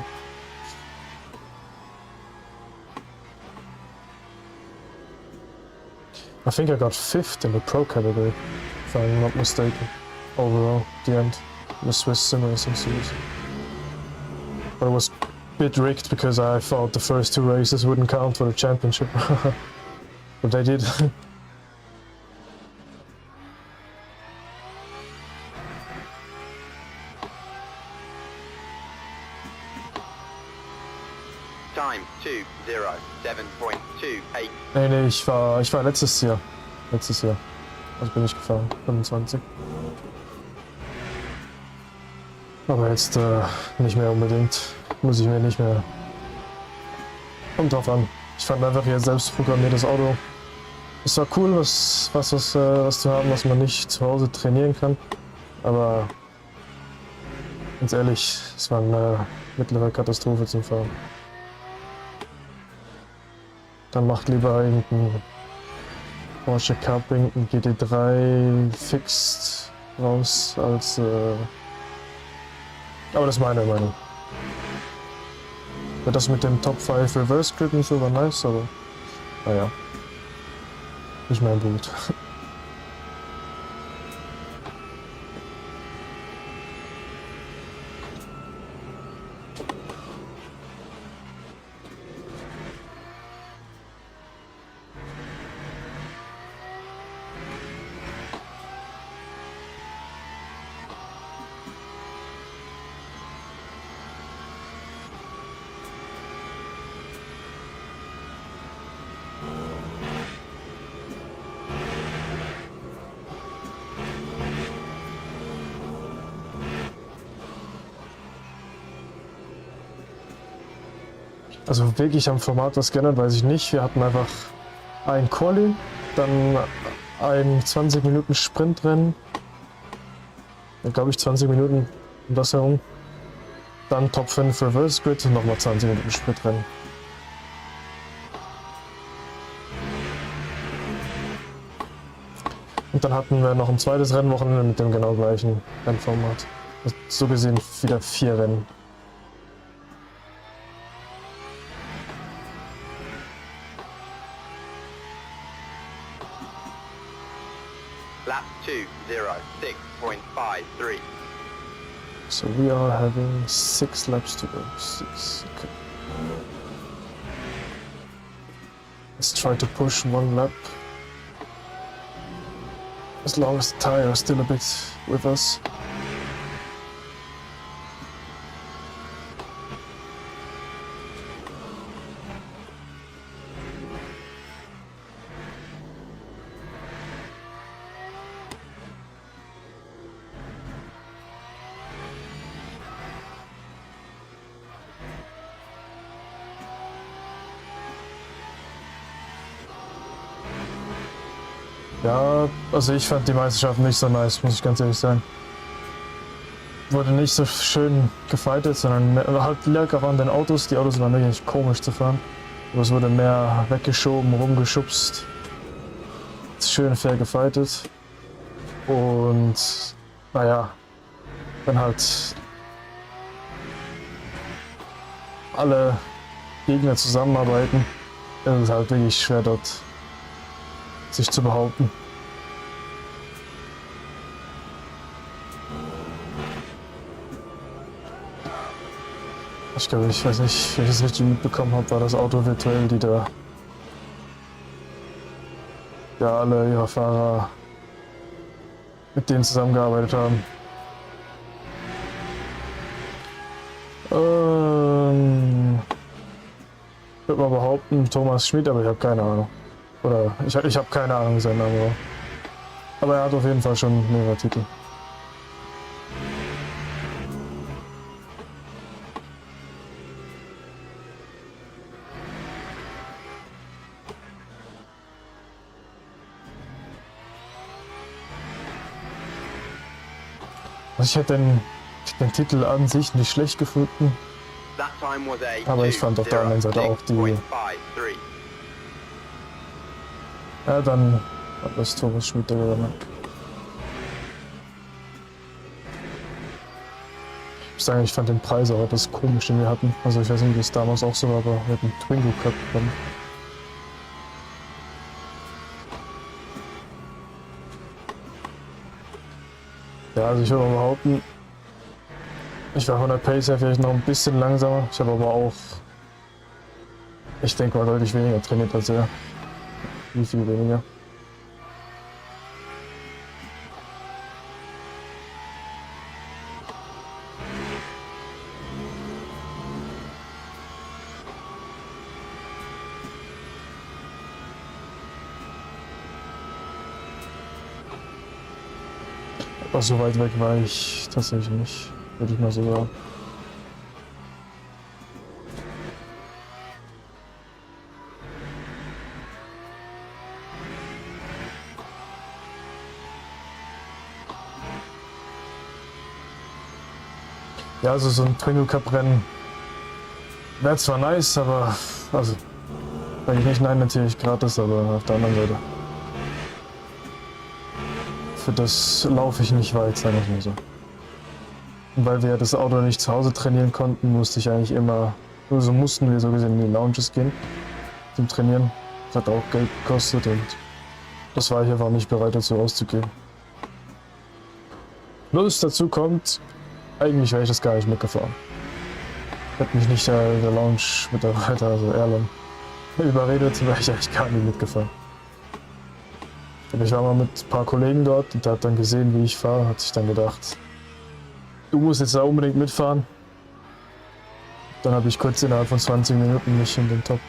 I think I got 5th in the pro category, if I'm not mistaken, overall, at the end, in the Swiss Simracing series. But it was a bit rigged because I thought the first 2 races wouldn't count for the championship. But they did. Time 2:07.28. Nee, ich war letztes Jahr. Also bin ich gefahren, 25. Aber jetzt nicht mehr unbedingt. Muss ich mir nicht mehr. Kommt drauf an. Ich fand einfach hier selbst programmiertes Auto. Es war cool, was zu haben, was man nicht zu Hause trainieren kann. Aber ganz ehrlich, es war eine mittlere Katastrophe zum Fahren. Dann macht lieber irgendein Porsche Cup, irgendein GT3 Fixed raus als aber das ist meine Meinung. Ja, das mit dem Top 5 Reverse Grip und so war nice, aber naja, nicht mein Blut. Also wirklich am Format was geändert, weiß ich nicht. Wir hatten einfach ein Quali, dann ein 20 Minuten Sprintrennen. Glaube ich 20 Minuten um das herum. Dann Top 5 Reverse Grid und nochmal 20 Minuten Sprintrennen. Und dann hatten wir noch ein zweites Rennwochenende mit dem genau gleichen Rennformat. So gesehen wieder 4 Rennen. Lap 2:06.53. So we are having 6 laps to go. 6, okay. Let's try to push 1 lap. As long as the tire is still a bit with us. Ja, also ich fand die Meisterschaft nicht so nice, muss ich ganz ehrlich sagen. Wurde nicht so schön gefightet, sondern halt lag auch an den Autos. Die Autos waren wirklich komisch zu fahren. Aber es wurde mehr weggeschoben, rumgeschubst. Schön fair gefightet. Und naja, wenn halt alle Gegner zusammenarbeiten, ist es halt wirklich schwer dort sich zu behaupten. Ich glaube, ich weiß nicht, wenn ich es richtig mitbekommen habe, war das Auto virtuell, die da ja alle ihre Fahrer mit denen zusammengearbeitet haben. Ich würde mal behaupten, Thomas Schmid, aber ich habe keine Ahnung. Oder ich habe keine Ahnung, sein Name war. Aber er hat auf jeden Fall schon mehrere Titel. Also ich hätte den Titel an sich nicht schlecht gefunden, That time was a aber ich fand auf der anderen Seite auch die... 2:06.53. Ja, dann hat das Thomas Schmid gewonnen. Ich muss sagen, ich fand den Preis auch etwas komisch, den wir hatten. Also ich weiß nicht, wie es damals auch so war, aber wir hatten Twingo Cup bekommen. Ja, also ich würde mal behaupten, ich war von der Pace her vielleicht noch ein bisschen langsamer. Ich habe aber auch, ich denke mal, deutlich weniger trainiert als er. Wie viel weniger? Aber so weit weg war ich tatsächlich nicht, würde ich mal so sagen. Ja, also so ein Twingo Cup Rennen wäre zwar nice, aber also sage ich nicht nein, natürlich gratis, aber auf der anderen Seite. Für das laufe ich nicht weit, sagen wir es mal so. Und weil wir das Auto nicht zu Hause trainieren konnten, musste ich eigentlich immer, also mussten wir so gesehen in die Lounges gehen zum Trainieren. Das hat auch Geld gekostet und das war ich einfach nicht bereit dazu auszugeben. Plus dazu kommt, eigentlich wäre ich das gar nicht mitgefahren. Hätte mich nicht der Lounge-Mitarbeiter, also Erlen, überredet, wäre ich eigentlich gar nicht mitgefahren. Aber ich war mal mit ein paar Kollegen dort und der hat dann gesehen, wie ich fahre, hat sich dann gedacht, du musst jetzt da unbedingt mitfahren. Dann habe ich kurz innerhalb von 20 Minuten mich in den Top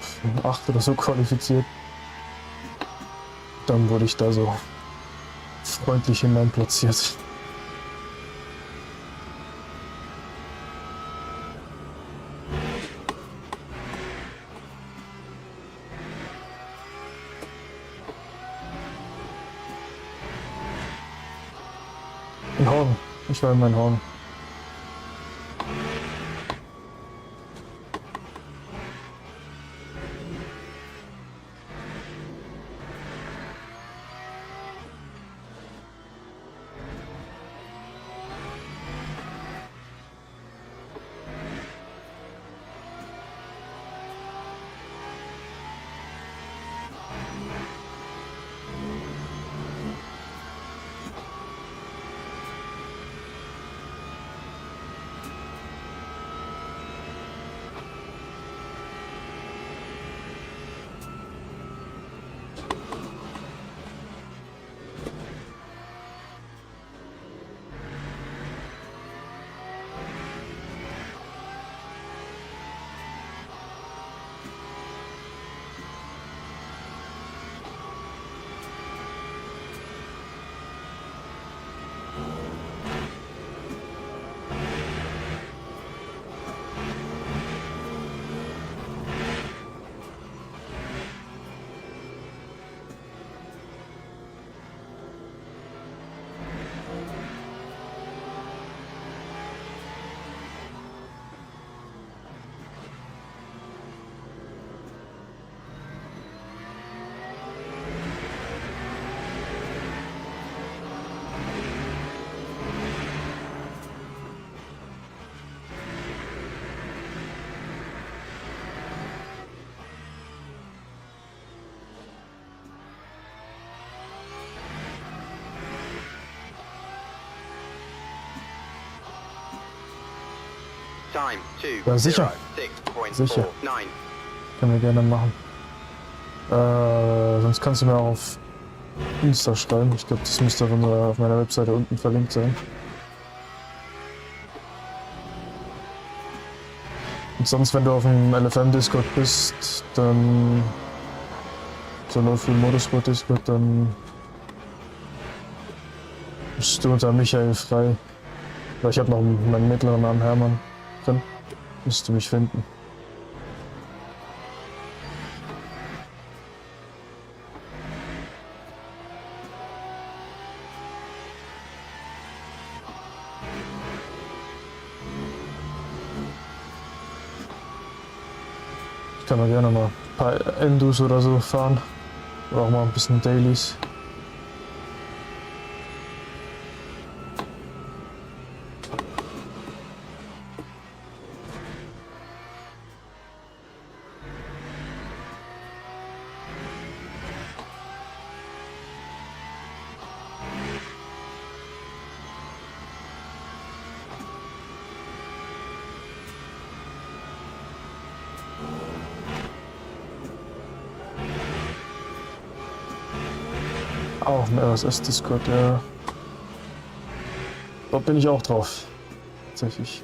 8 oder so qualifiziert. Dann wurde ich da so freundlich hinein platziert. Ein Horn. Ich war in mein Horn. Time Ja, sicher. 2:06.49. Sicher. Können wir gerne machen. Sonst kannst du mir auch auf Insta schreiben. Ich glaube, das müsste auf meiner Webseite unten verlinkt sein. Und sonst, wenn du auf dem LFM Discord bist, dann so läuft wie Motorsport Discord, dann bist du unter Michael frei. Weil ich habe noch meinen mittleren Namen Hermann drin. Müsst du mich finden. Ich kann mal gerne mal ein paar Endus oder so fahren. Oder auch mal ein bisschen Dailies. Auch ein RSS-Discord, ja. Dort bin ich auch drauf. Tatsächlich.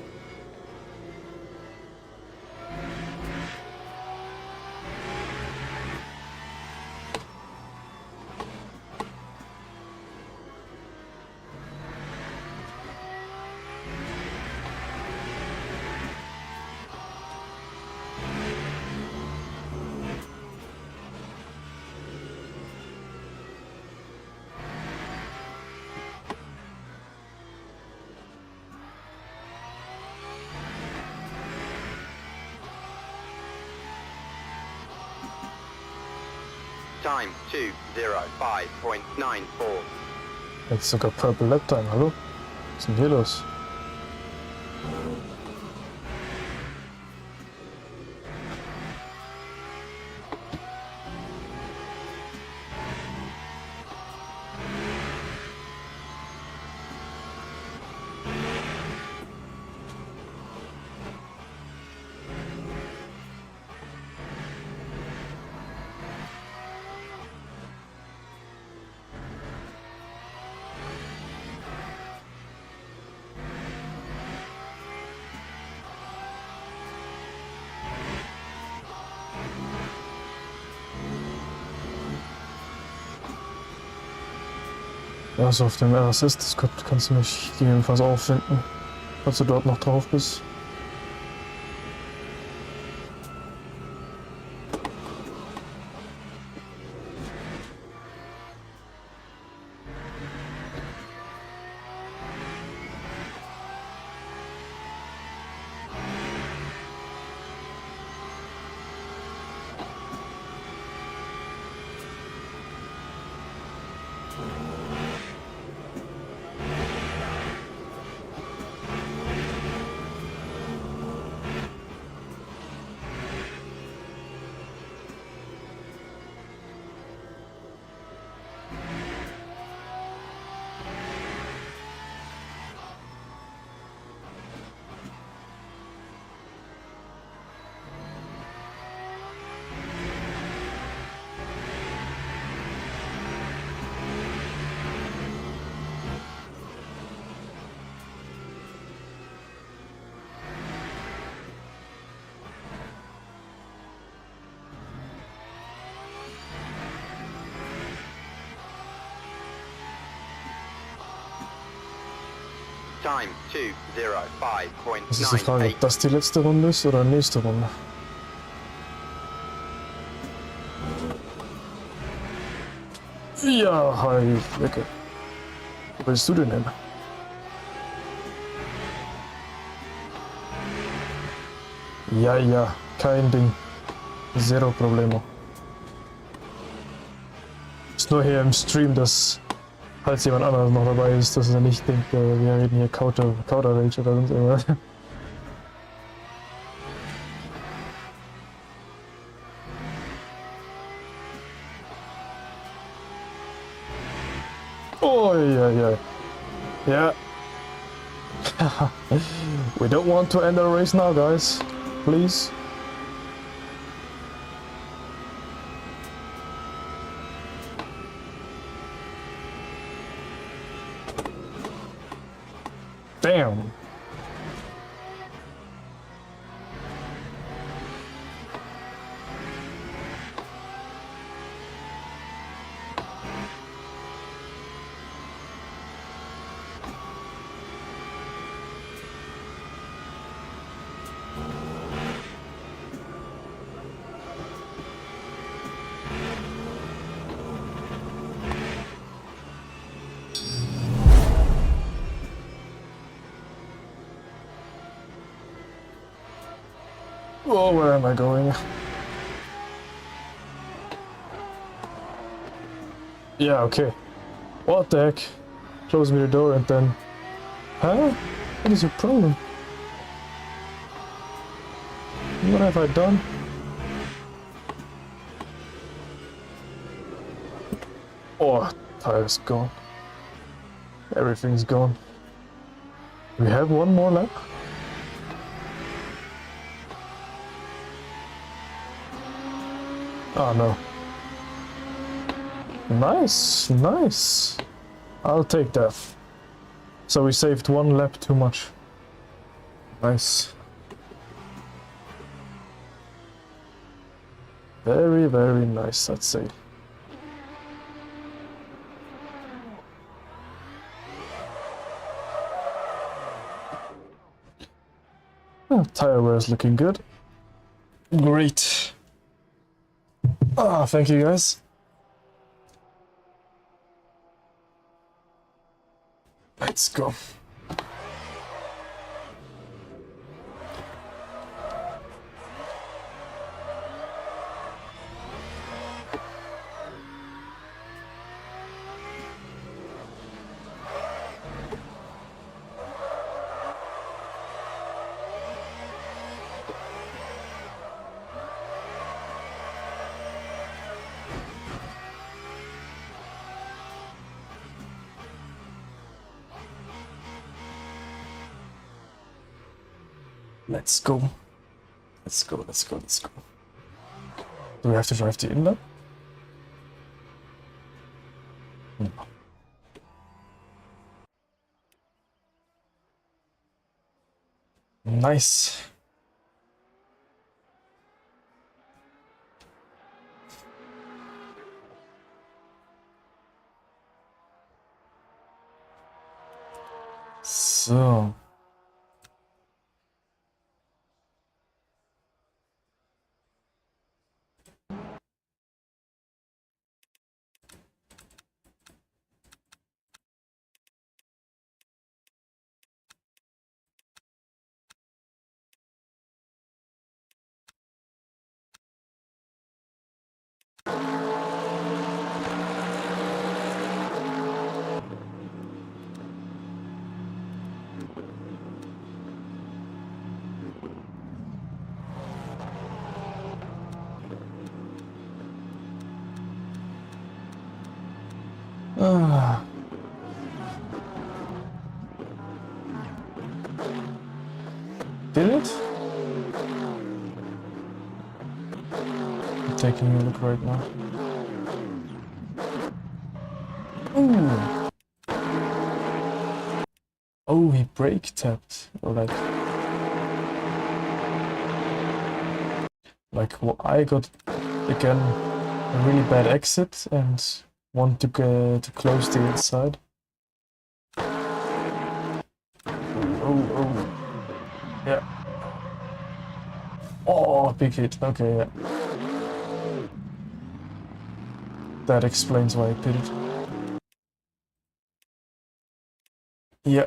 Time 2:05.94. Jetzt sogar Purple Lap Time, hallo? Was ist denn hier los? Also auf dem RSS-Discord kannst du mich gegebenenfalls auch finden, falls du dort noch drauf bist. Time Das ist die Frage, 2:05.98. ob das die letzte Runde ist oder nächste Runde. Ja, hi, Lecke. Wo willst du denn hin? Ja, ja, kein Ding. Zero Problemo. Ist nur hier im Stream, dass, falls jemand anderes noch dabei ist, dass er nicht denkt, wir reden hier Counter Rage oder sonst irgendwas. Oh, yeah. Yeah. We don't want to end our race now, guys. Please. Damn. Oh, where am I going? Yeah, okay. What the heck? Close me the door and then... Huh? What is your problem? What have I done? Oh, tire's gone. Everything's gone. We have one more lap? Oh no. Nice. I'll take that. So we saved one lap too much. Nice. Very, very nice, I'd say. Oh, tire wear is looking good. Great. Ah, thank you guys. Let's go. Let's go. Let's go. Do we have to drive the inlet? No. Nice. So. Ah. Did it? I'm taking a look right now. Ooh. Oh, he brake tapped. Or like well, I got again a really bad exit and want to close the inside. oh. Yeah. Oh, big hit. Okay, yeah. That explains why I pitted. Yeah.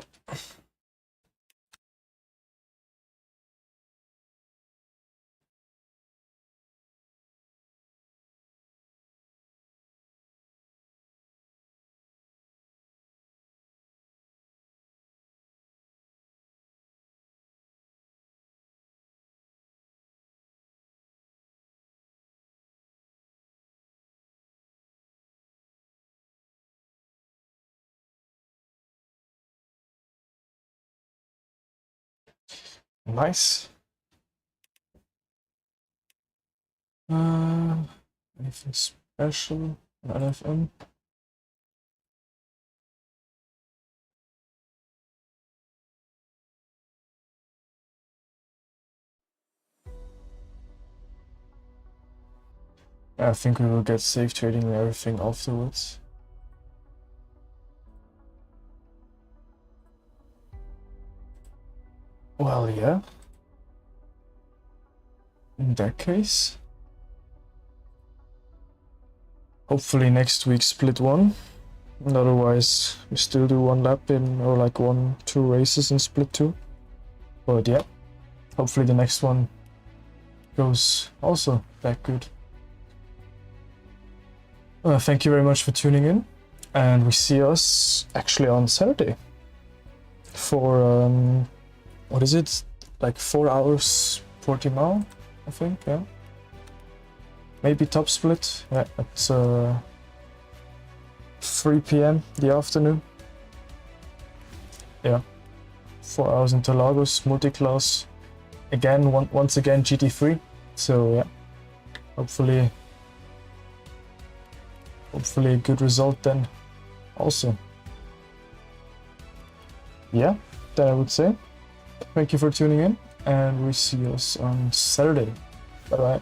Nice. Anything special? LFM? I think we will get safe trading and everything afterwards. Well, yeah. In that case, hopefully next week split one. And otherwise, we still do one lap in, or like 1-2 races in split two. But yeah, hopefully the next one goes also that good. Thank you very much for tuning in, and we see us actually on Saturday for what is it, like 4 hours 40 mile, I think. Yeah, maybe top split. Yeah, at 3 p.m. the afternoon. Yeah, 4 hours into Lagos, Multiclass again, once again GT3. So yeah, hopefully a good result then also. Yeah, then I would say thank you for tuning in, and we see us on Saturday. Bye bye.